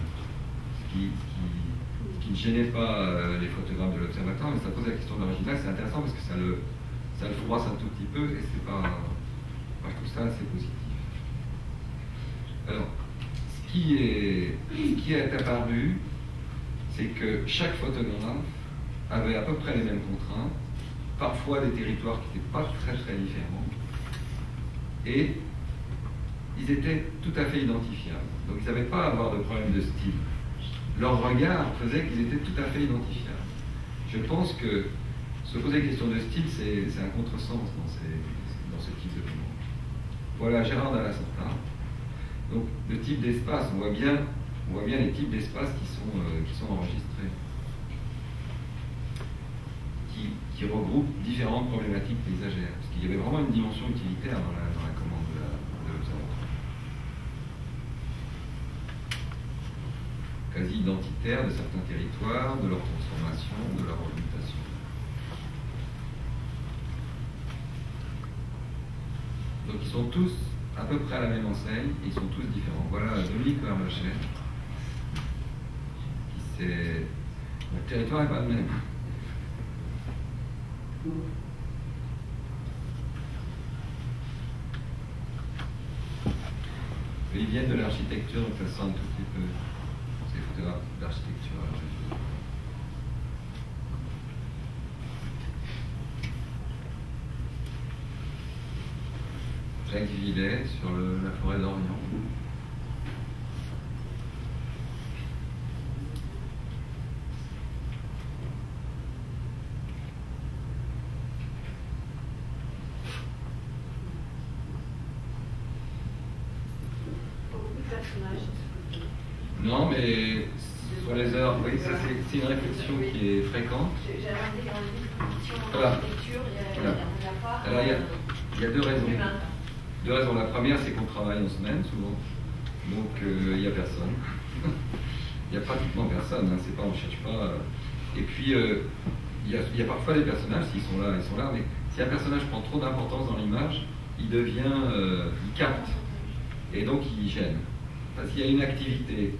Ce qui ne gênait pas les photographes de l'Observatoire, mais ça pose la question de l'original. C'est intéressant parce que ça le froisse un tout petit peu, et c'est pas... Moi, je trouve ça assez positif. Alors, ce qui est apparu, c'est que chaque photographe avait à peu près les mêmes contraintes, parfois des territoires qui n'étaient pas très très différents, et ils étaient tout à fait identifiables. Donc ils n'avaient pas à avoir de problème de style. Leur regard faisait qu'ils étaient tout à fait identifiables. Je pense que se poser la question de style, c'est un contresens dans ce type de commande. Voilà Gérard Dalla-Santa. Donc le type d'espace, on voit bien les types d'espaces qui sont enregistrés, qui regroupent différentes problématiques paysagères, parce qu'il y avait vraiment une dimension utilitaire dans la commande de l'Observatoire. Quasi identitaire de certains territoires, de leur transformation, de leur orientation. Donc ils sont tous à peu près à la même enseigne, et ils sont tous différents. Voilà Dominique Vermachet. Le territoire n'est pas le même. Ils viennent de l'architecture, donc ça sent un tout petit peu ces photographes d'architecture. Jacques Villet sur la forêt d'Orient. Non, mais sur les heures, oui, ça c'est une réflexion qui est fréquente. Voilà. Alors il y a deux raisons. Deux raisons. La première, c'est qu'on travaille en semaine souvent, donc il n'y a personne. Il n'y a pratiquement personne. Hein, c'est pas, on ne cherche pas. Et puis il y a parfois des personnages, s'ils sont là, ils sont là. Mais si un personnage prend trop d'importance dans l'image, il devient, il capte, et donc il gêne. Parce qu'il y a une activité,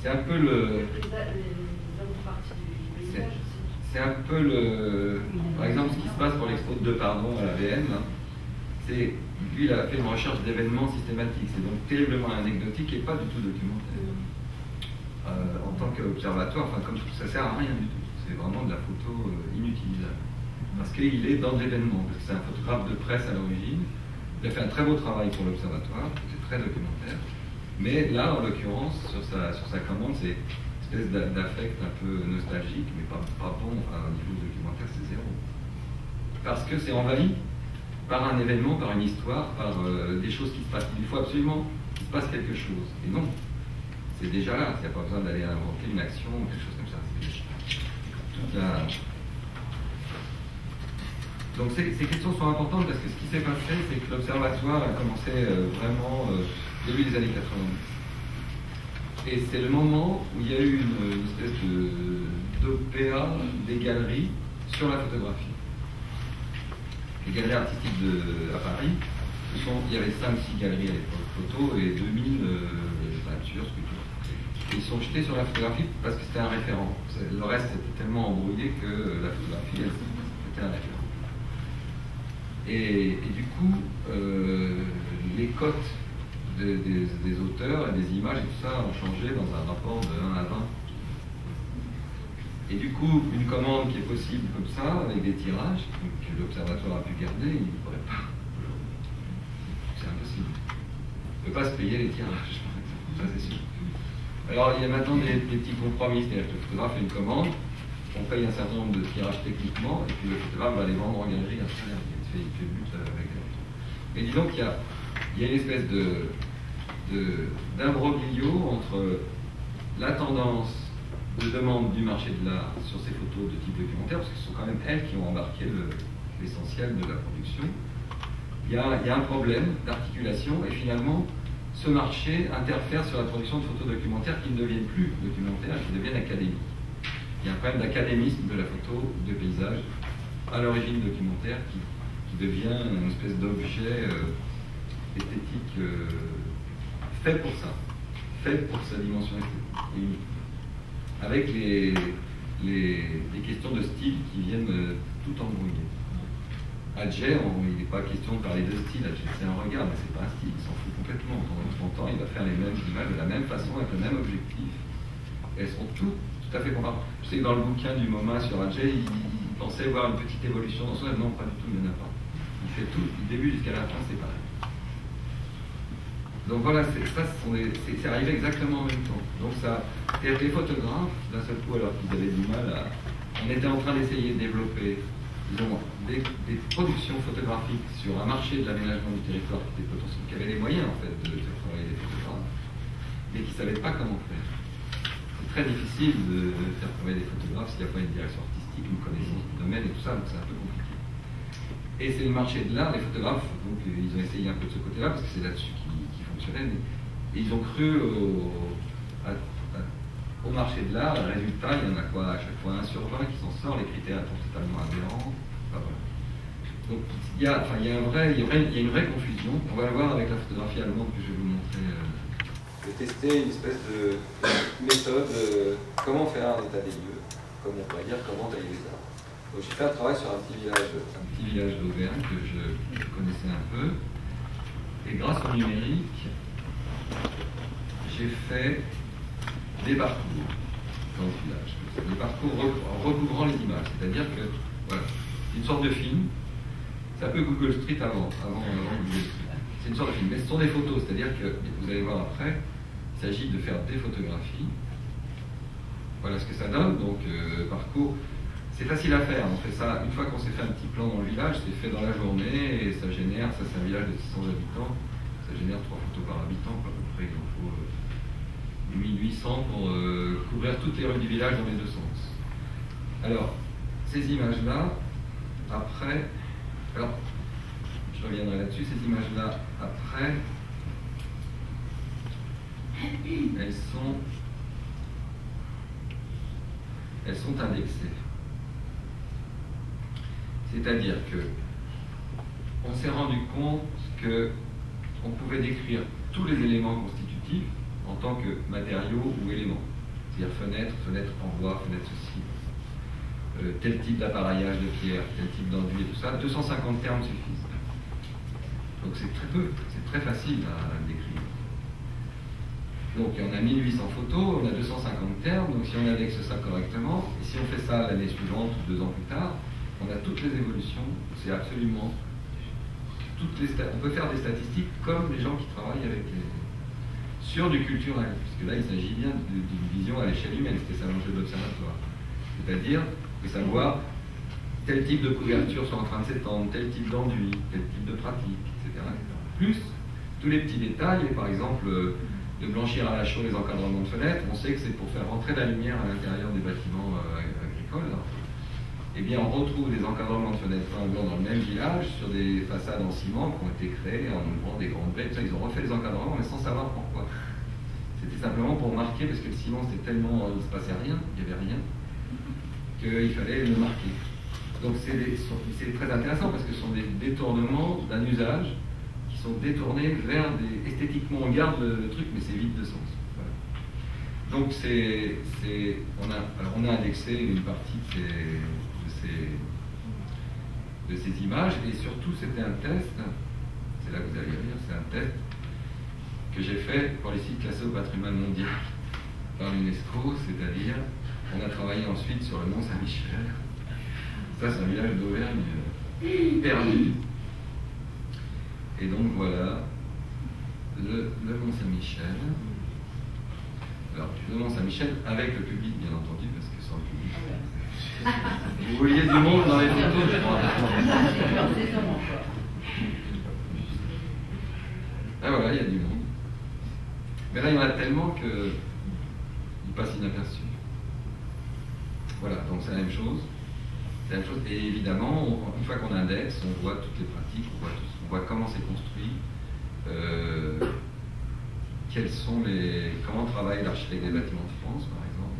c'est un peu le... C'est un peu le... Par exemple, ce qui se passe pour l'expo de Pardon à la VM, c'est... Lui, il a fait une recherche d'événements systématiques, c'est donc terriblement anecdotique et pas du tout documentaire. En tant qu'observatoire, enfin, comme ça sert à rien du tout. C'est vraiment de la photo inutilisable. Parce qu'il est dans l'événement, parce que c'est un photographe de presse à l'origine. Il a fait un très beau travail pour l'Observatoire, c'est très documentaire. Mais là, en l'occurrence, sur sa commande, c'est une espèce d'affect un peu nostalgique, mais pas bon, enfin, au niveau documentaire, c'est zéro. Parce que c'est envahi par un événement, par une histoire, par des choses qui se passent. Il faut absolument qu'il se passe quelque chose. Et non, c'est déjà là. Il n'y a pas besoin d'aller inventer une action ou quelque chose comme ça. Toute la... Donc ces questions sont importantes parce que ce qui s'est passé, c'est que l'Observatoire a commencé vraiment début des années 90. Et c'est le moment où il y a eu une espèce d'OPA des galeries sur la photographie. Les galeries artistiques à Paris, il y avait 5-6 galeries à l'époque, photo, et 2000 peintures, sculptures. Ils sont jetés sur la photographie parce que c'était un référent. Le reste était tellement embrouillé que la photographie, c'était un référent. Et du coup, les cotes des auteurs et des images et tout ça ont changé dans un rapport de 1 à 20. Et du coup, une commande qui est possible comme ça, avec des tirages que l'Observatoire a pu garder, il ne pourrait pas. C'est impossible. Il ne peut pas se payer les tirages, par exemple. Ça, c'est sûr. Alors, il y a maintenant des petits compromis. C'est-à-dire que le photographe fait une commande, on paye un certain nombre de tirages techniquement, et puis le photographe va les vendre en galerie à salaire. Il fait le but avec les autres. Mais disons qu'il y a une espèce d'imbroglio entre la tendance de demande du marché de l'art sur ces photos de type documentaire, parce que ce sont quand même elles qui ont embarqué l'essentiel de la production. Il y a un problème d'articulation, et finalement, ce marché interfère sur la production de photos documentaires qui ne deviennent plus documentaires, qui deviennent académiques. Il y a un problème d'académisme de la photo de paysage, à l'origine documentaire, qui devient une espèce d'objet esthétique fait pour ça, fait pour sa dimension esthétique, et unique. Avec les questions de style qui viennent tout embrouiller. Adjei, il n'est pas question de parler de style, Adjei c'est un regard, mais c'est pas un style, il s'en fout complètement. Pendant 30 ans, il va faire les mêmes images de la même façon, avec le même objectif. Et elles sont tout à fait comparables. Je sais que dans le bouquin du MoMA sur Adjei, il pensait voir une petite évolution dans son œuvre. Non, pas du tout, il n'y en a pas. Il fait tout, du début jusqu'à la fin, c'est pareil. Donc voilà, c'est arrivé exactement en même temps. Donc ça, les photographes, d'un seul coup, alors qu'ils avaient du mal à... On était en train d'essayer de développer, disons, des productions photographiques sur un marché de l'aménagement du territoire qui était potentiel, qui avait les moyens, en fait, de travailler des photographes, mais qui ne savaient pas comment faire. C'est très difficile de faire travailler des photographes s'il n'y a pas une direction artistique, une connaissance du domaine et tout ça, donc c'est un peu compliqué. Et c'est le marché de l'art, les photographes, donc ils ont essayé un peu de ce côté-là, parce que c'est là-dessus qui fonctionnait, et ils ont cru au marché de l'art. Le résultat, il y en a quoi à chaque fois 1 sur 20 qui s'en sort, les critères sont totalement aberrants. Enfin, voilà. Donc il y a une vraie confusion. On va le voir avec la photographie allemande que je vais vous montrer. Je vais tester une espèce de méthode, comment faire un état des lieux, comme on pourrait dire comment tailler les arbres. Donc j'ai fait un travail sur un petit village d'Auvergne que je connaissais un peu. Et grâce au numérique, j'ai fait des parcours dans le village. Des parcours recouvrant les images. C'est-à-dire que, voilà, c'est une sorte de film. C'est un peu Google Street avant Google Street. C'est une sorte de film. Mais ce sont des photos, c'est-à-dire que, vous allez voir après, il s'agit de faire des photographies. Voilà ce que ça donne. Donc, parcours. C'est facile à faire, on fait ça, une fois qu'on s'est fait un petit plan dans le village, c'est fait dans la journée et ça génère, ça c'est un village de 600 habitants, ça génère 3 photos par habitant, à peu près, il en faut 1800 pour couvrir toutes les rues du village dans les deux sens. Alors, ces images-là, après, alors, je reviendrai là-dessus, ces images-là, après, elles sont indexées. C'est-à-dire que on s'est rendu compte qu'on pouvait décrire tous les éléments constitutifs en tant que matériaux ou éléments. C'est-à-dire fenêtre en bois, fenêtre ceci, tel type d'appareillage de pierre, tel type d'enduit et tout ça. 250 termes suffisent. Donc c'est très peu, c'est très facile à décrire. Donc on a 1800 photos, on a 250 termes, donc si on indexe ça correctement, et si on fait ça l'année suivante ou 2 ans plus tard, on a toutes les évolutions, c'est absolument on peut faire des statistiques comme les gens qui travaillent avec sur du culturel, puisque là il s'agit bien d'une vision à l'échelle humaine, c'était ça l'enjeu de l'observatoire. C'est-à-dire de savoir tel type de couverture sont en train de s'étendre, tel type d'enduit, tel type de pratique, etc. Plus tous les petits détails, et par exemple de blanchir à la chaux les encadrements de fenêtres, on sait que c'est pour faire rentrer la lumière à l'intérieur des bâtiments agricoles. Eh bien, on retrouve des encadrements de fenêtres en blanc dans le même village, sur des façades en ciment qui ont été créées en ouvrant des grandes baies. Ils ont refait les encadrements, mais sans savoir pourquoi. C'était simplement pour marquer, parce que le ciment, c'était tellement... il ne se passait rien, il n'y avait rien, qu'il fallait le marquer. Donc c'est très intéressant, parce que ce sont des détournements d'un usage qui sont détournés vers des... Esthétiquement, on garde le truc, mais c'est vide de sens. Voilà. Donc on a indexé une partie de ces images, et surtout c'était un test, c'est là que vous allez lire, c'est un test que j'ai fait pour les sites classés au patrimoine mondial par l'UNESCO, c'est-à-dire on a travaillé ensuite sur le Mont Saint-Michel. Ça c'est un village d'Auvergne perdu, et donc voilà le Mont Saint-Michel. Alors le Mont Saint-Michel avec le public bien entendu, parce que sans le public vous vouliez du monde dans les photos, je crois. Ah voilà, il y a du monde. Mais là, il y en a tellement qu'il passe inaperçu. Voilà, donc c'est la même chose. C'est la même chose. Et évidemment, une fois qu'on indexe, on voit toutes les pratiques, on voit comment c'est construit, comment travaille l'architecte des bâtiments de France, par exemple.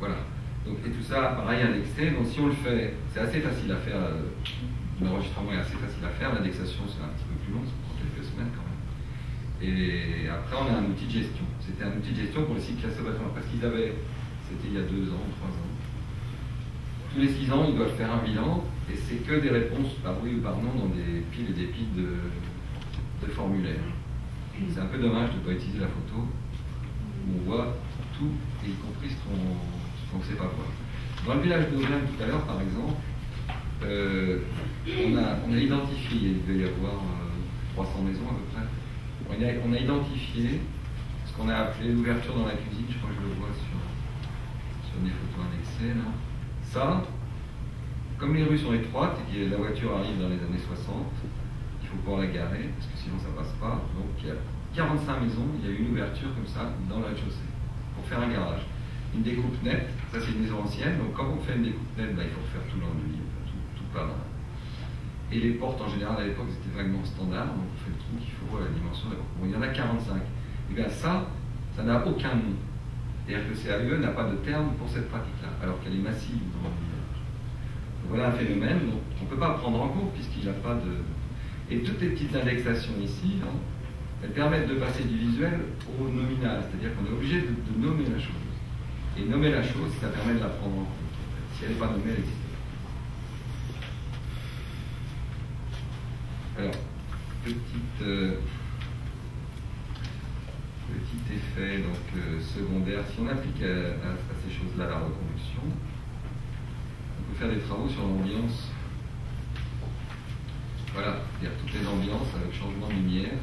Voilà. Donc, et tout ça ça, pareil, indexé. Donc si on le fait, c'est assez facile à faire. L'enregistrement est assez facile à faire. L'indexation, c'est un petit peu plus long, ça prend quelques semaines quand même. Et après, on a un outil de gestion. C'était un outil de gestion pour les sites classés au bâtiment. Parce qu'ils avaient, c'était il y a 2 ans, 3 ans. Tous les 6 ans, ils doivent faire un bilan. Et c'est que des réponses par oui ou par non dans des piles et des piles de formulaires. C'est un peu dommage de ne pas utiliser la photo. On voit tout, et y compris ce qu'on ne sait pas voir. Dans le village d'Augin tout à l'heure, par exemple, on a identifié, il devait y avoir 300 maisons à peu près, on a identifié ce qu'on a appelé l'ouverture dans la cuisine, je crois que je le vois sur des photos annexées là. Ça, comme les rues sont étroites et que la voiture arrive dans les années 60, il faut pouvoir la garer, parce que sinon ça passe pas. Donc il y a 45 maisons, il y a eu une ouverture comme ça dans le rez-de-chaussée, pour faire un garage. Une découpe nette, ça c'est une maison ancienne, donc quand on fait une découpe nette, il faut faire tout l'enduit, tout pas. Et les portes en général à l'époque c'était vaguement standard, donc on fait le trou qu'il faut à la dimension de la porte. Bon, il y en a 45. Et bien ça n'a aucun nom. C'est-à-dire que le CAUE n'a pas de terme pour cette pratique-là, alors qu'elle est massive dans le village. Donc voilà un phénomène dont on ne peut pas prendre en compte puisqu'il n'y a pas de. Et toutes les petites indexations ici, hein, elles permettent de passer du visuel au nominal, c'est-à-dire qu'on est obligé de nommer la chose. Et nommer la chose, ça permet de la prendre en compte. Si elle n'est pas nommée, elle n'existe pas. Alors, petit effet donc, secondaire. Si on applique à ces choses-là la reconduction, on peut faire des travaux sur l'ambiance. Voilà, c'est-à-dire toutes les ambiances avec changement de lumière.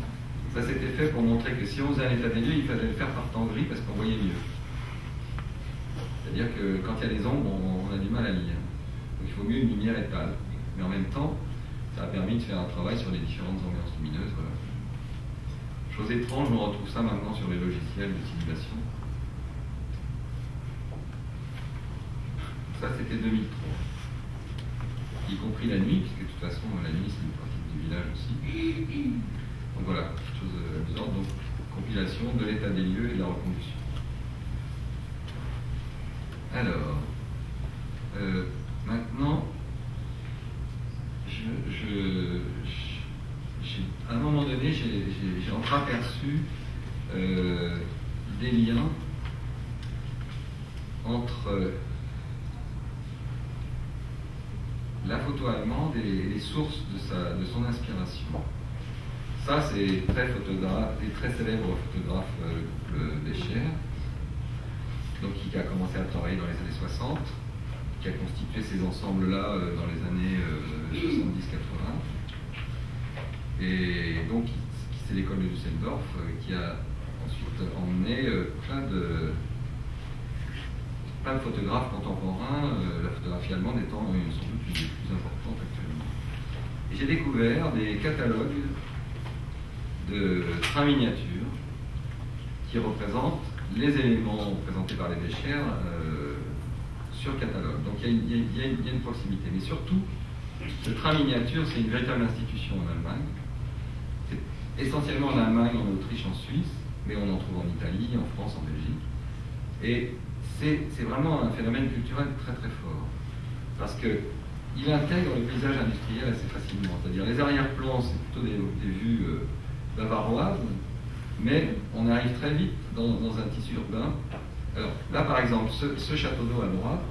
Ça, c'était fait pour montrer que si on faisait un état des lieux, il fallait le faire par temps gris parce qu'on voyait mieux. C'est-à-dire que quand il y a des ombres, on a du mal à lire. Donc il faut mieux une lumière étale. Mais en même temps, ça a permis de faire un travail sur les différentes ambiances lumineuses. Voilà. Chose étrange, on retrouve ça maintenant sur les logiciels de simulation. Ça, c'était 2003. Y compris la nuit, puisque de toute façon, la nuit, c'est une pratique du village aussi. Donc voilà, quelque chose amusante. Donc, compilation de l'état des lieux et de la reconduction. Alors, maintenant, à un moment donné, j'ai entreaperçu des liens entre la photo allemande et les sources de son inspiration. Ça, c'est très célèbre photographe Becher, donc qui a commencé à travailler dans les années 60, qui a constitué ces ensembles-là dans les années 70-80. Et donc, c'est l'école de Düsseldorf qui a ensuite emmené plein de photographes contemporains, la photographie allemande étant sans doute une des plus importantes actuellement. Et j'ai découvert des catalogues de trains miniatures qui représentent les éléments présentés par les Becher sur catalogue. Donc il y a une proximité. Mais surtout, le train miniature, c'est une véritable institution en Allemagne. C'est essentiellement en Allemagne, en Autriche, en Suisse, mais on en trouve en Italie, en France, en Belgique. Et c'est vraiment un phénomène culturel très très fort. Parce qu'il intègre le paysage industriel assez facilement. C'est-à-dire les arrière-plans, c'est plutôt des vues bavaroises, mais on arrive très vite dans un tissu urbain. Alors là, par exemple, ce château d'eau à droite,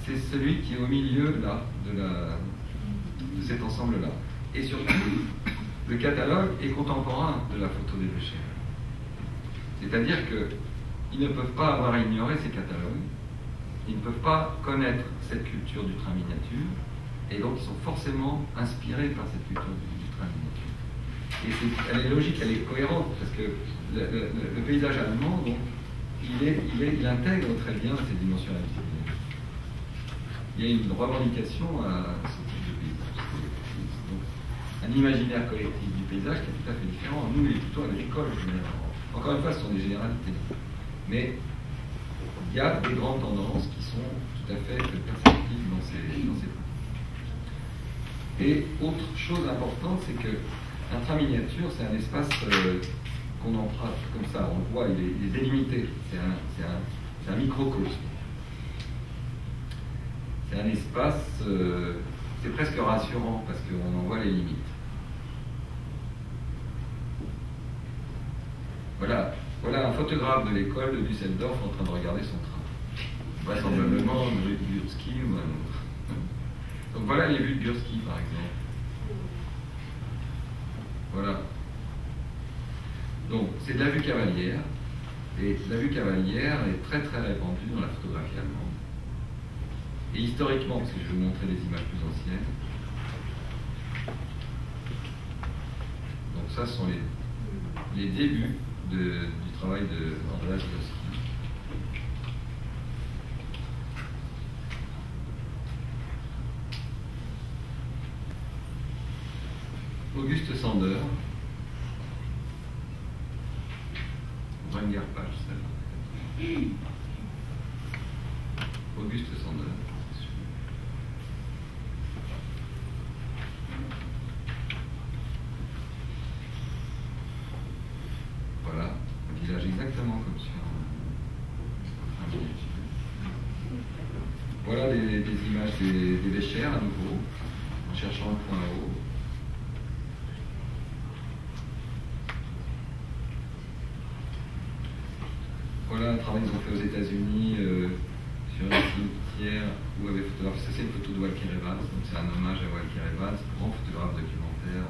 c'est celui qui est au milieu là, de cet ensemble-là. Et surtout, le catalogue est contemporain de la photo des Becher. C'est-à-dire qu'ils ne peuvent pas avoir ignoré ces catalogues, ils ne peuvent pas connaître cette culture du train miniature, et donc ils sont forcément inspirés par cette culture du train miniature. Et elle est logique, elle est cohérente, parce que le paysage allemand, donc, il intègre très bien cette dimension industrielle. Il y a une revendication à ce type de paysage. Donc, un imaginaire collectif du paysage qui est tout à fait différent. Nous, il est plutôt agricole. Encore une fois, ce sont des généralités. Mais il y a des grandes tendances qui sont tout à fait perceptibles dans ces pratiques. Et autre chose importante, c'est qu'un train miniature, c'est un espace qu'on emprunte comme ça, on le voit, il est délimité, c'est un microcosme. c'est un espace, c'est presque rassurant parce qu'on en voit les limites. Voilà un photographe de l'école de Düsseldorf en train de regarder son train. Vraisemblablement une rue de Gursky ou un autre. Donc voilà les vues de Gursky par exemple. Voilà. Donc c'est de la vue cavalière. Et la vue cavalière est très très répandue dans la photographie allemande. Et historiquement, parce que je vais vous montrer des images plus anciennes. Donc ça ce sont les débuts du travail de Andreas Gursky. Auguste Sander. Première page, celle-là. Auguste Sander. Voilà, un village exactement comme sur un miniature. Voilà des images des Béchères à nouveau, en cherchant un point haut. Voilà un travail qu'ils ont fait aux États-Unis sur un cimetière où avait photographié. Ça, c'est une photo de Walker Evans, donc c'est un hommage à Walker Evans, grand photographe documentaire.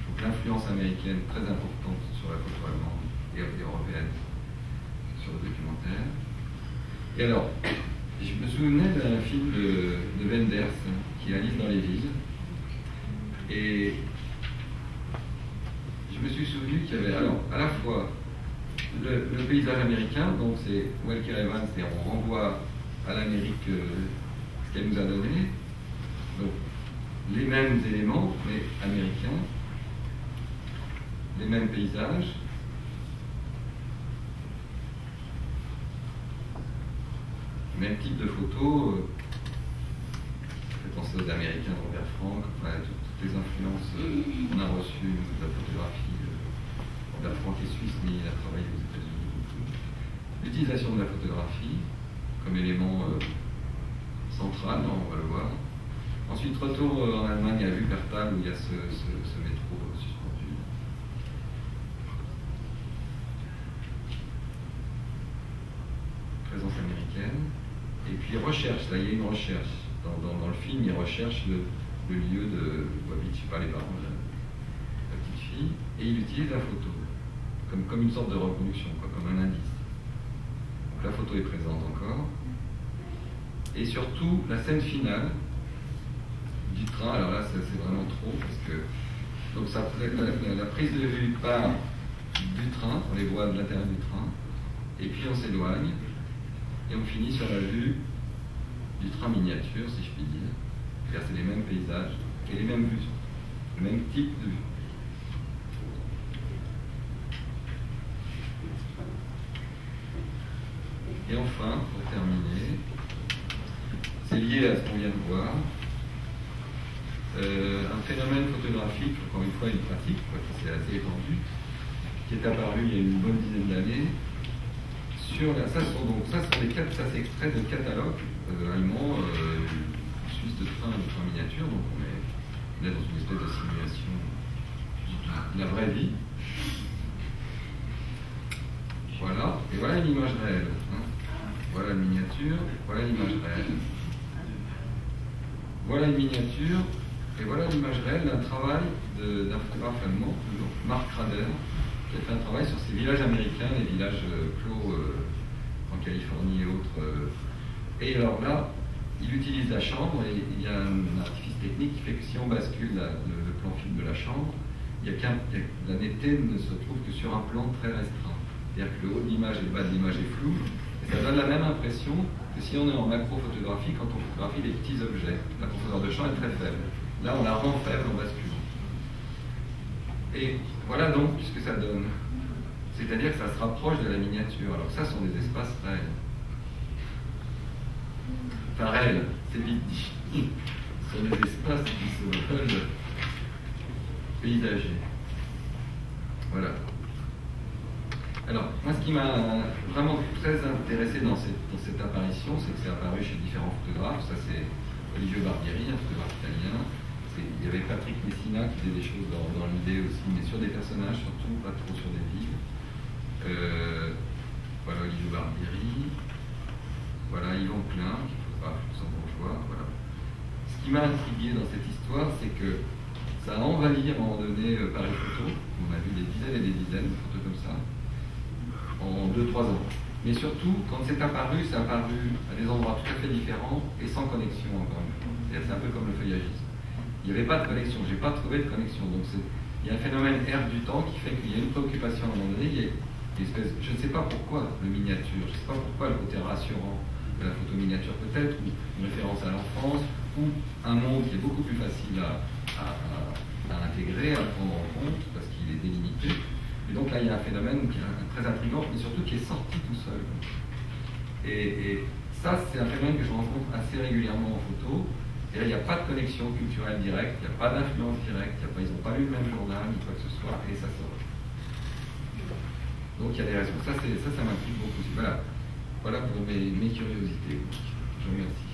Donc l'influence américaine très importante sur la photo allemande et européenne sur le documentaire. Et alors, je me souvenais d'un film de Wenders qui est Alice dans les villes. Et je me suis souvenu qu'il y avait alors à la fois le paysage américain, donc c'est Walker Evans, et on renvoie à l'Amérique ce qu'elle nous a donné. Donc les mêmes éléments, mais américains, les mêmes paysages. Même type de photos. Ça fait penser aux Américains de Robert Frank, enfin toutes les influences qu'on a reçues de la photographie. Robert Frank est suisse, mais il a travaillé aux États-Unis. L'utilisation de la photographie comme élément central, on va le voir. Ensuite, retour en Allemagne à Wuppertal où il y a ce métro suspendu. Présence américaine. Et puis recherche, là il y a une recherche. Dans le film, il recherche le lieu où habite, je sais pas, les parents de la petite fille, et il utilise la photo, comme une sorte de reproduction, comme un indice. Donc la photo est présente encore. Et surtout, la scène finale du train, alors là c'est vraiment trop, parce que donc la prise de vue part du train, on les voit de l'intérieur du train, et puis on s'éloigne, et on finit sur la vue du train miniature, si je puis dire. Car c'est les mêmes paysages et les mêmes vues, le même type de vue. Et enfin, pour terminer, c'est lié à ce qu'on vient de voir, un phénomène photographique, encore une fois une pratique, qui s'est assez étendue, qui est apparu il y a une bonne dizaine d'années. Ça c'est extrait de catalogue allemand, suisse de train miniature, donc on est dans une espèce de simulation de la vraie vie. Voilà, et voilà une image réelle. Voilà une miniature, voilà l'image réelle. Voilà une miniature, et voilà l'image réelle d'un travail d'un photographe allemand, Mark Rader, qui a fait un travail sur ces villages américains, les villages clos en Californie et autres. Et alors là, il utilise la chambre, et il y a un artifice technique qui fait que si on bascule le plan film de la chambre, la netteté ne se trouve que sur un plan très restreint. C'est-à-dire que le haut de l'image et le bas de l'image est flou, et ça donne la même impression que si on est en macro-photographie, quand on photographie des petits objets. La profondeur de champ est très faible. Là, on la rend faible en basculant. Et voilà donc ce que ça donne. C'est-à-dire que ça se rapproche de la miniature. Alors ça, ce sont des espaces réels. Enfin, réels, c'est vite dit. Ce sont des espaces qui se veulent paysagers. Voilà. Alors, moi, ce qui m'a vraiment très intéressé dans cette apparition, c'est que c'est apparu chez différents photographes. Ça, c'est Olivier Barbieri, un photographe italien. Il y avait Patrick Messina qui faisait des choses dans l'idée aussi, mais sur des personnages surtout, pas trop sur des villes. Voilà Olivier Barbieri. Voilà Yvan Klein, qui est photographe luxembourgeois. Voilà. Ce qui m'a intrigué dans cette histoire, c'est que ça a envahi à un moment donné Paris Photo. On a vu des dizaines et des dizaines de photos comme ça en 2-3 ans. Mais surtout, quand c'est apparu à des endroits tout à fait différents et sans connexion encore une fois. C'est un peu comme le feuillagisme. Il n'y avait pas de connexion, j'ai pas trouvé de connexion. Donc il y a un phénomène ère du temps qui fait qu'il y a une préoccupation à un moment donné. Il y a une espèce, je ne sais pas pourquoi le miniature, je ne sais pas pourquoi le côté rassurant de la photo miniature peut-être, ou une référence à l'enfance, ou un monde qui est beaucoup plus facile à intégrer, à prendre en compte, parce qu'il est délimité. Et donc là, il y a un phénomène qui est très intriguant, mais surtout qui est sorti tout seul. Et ça, c'est un phénomène que je rencontre assez régulièrement en photo. Et là, il n'y a pas de connexion culturelle directe, il n'y a pas d'influence directe, ils n'ont pas lu le même journal, ni quoi que ce soit, et ça sort. Donc il y a des raisons. Ça m'intrigue beaucoup. Voilà pour mes curiosités. Je vous remercie.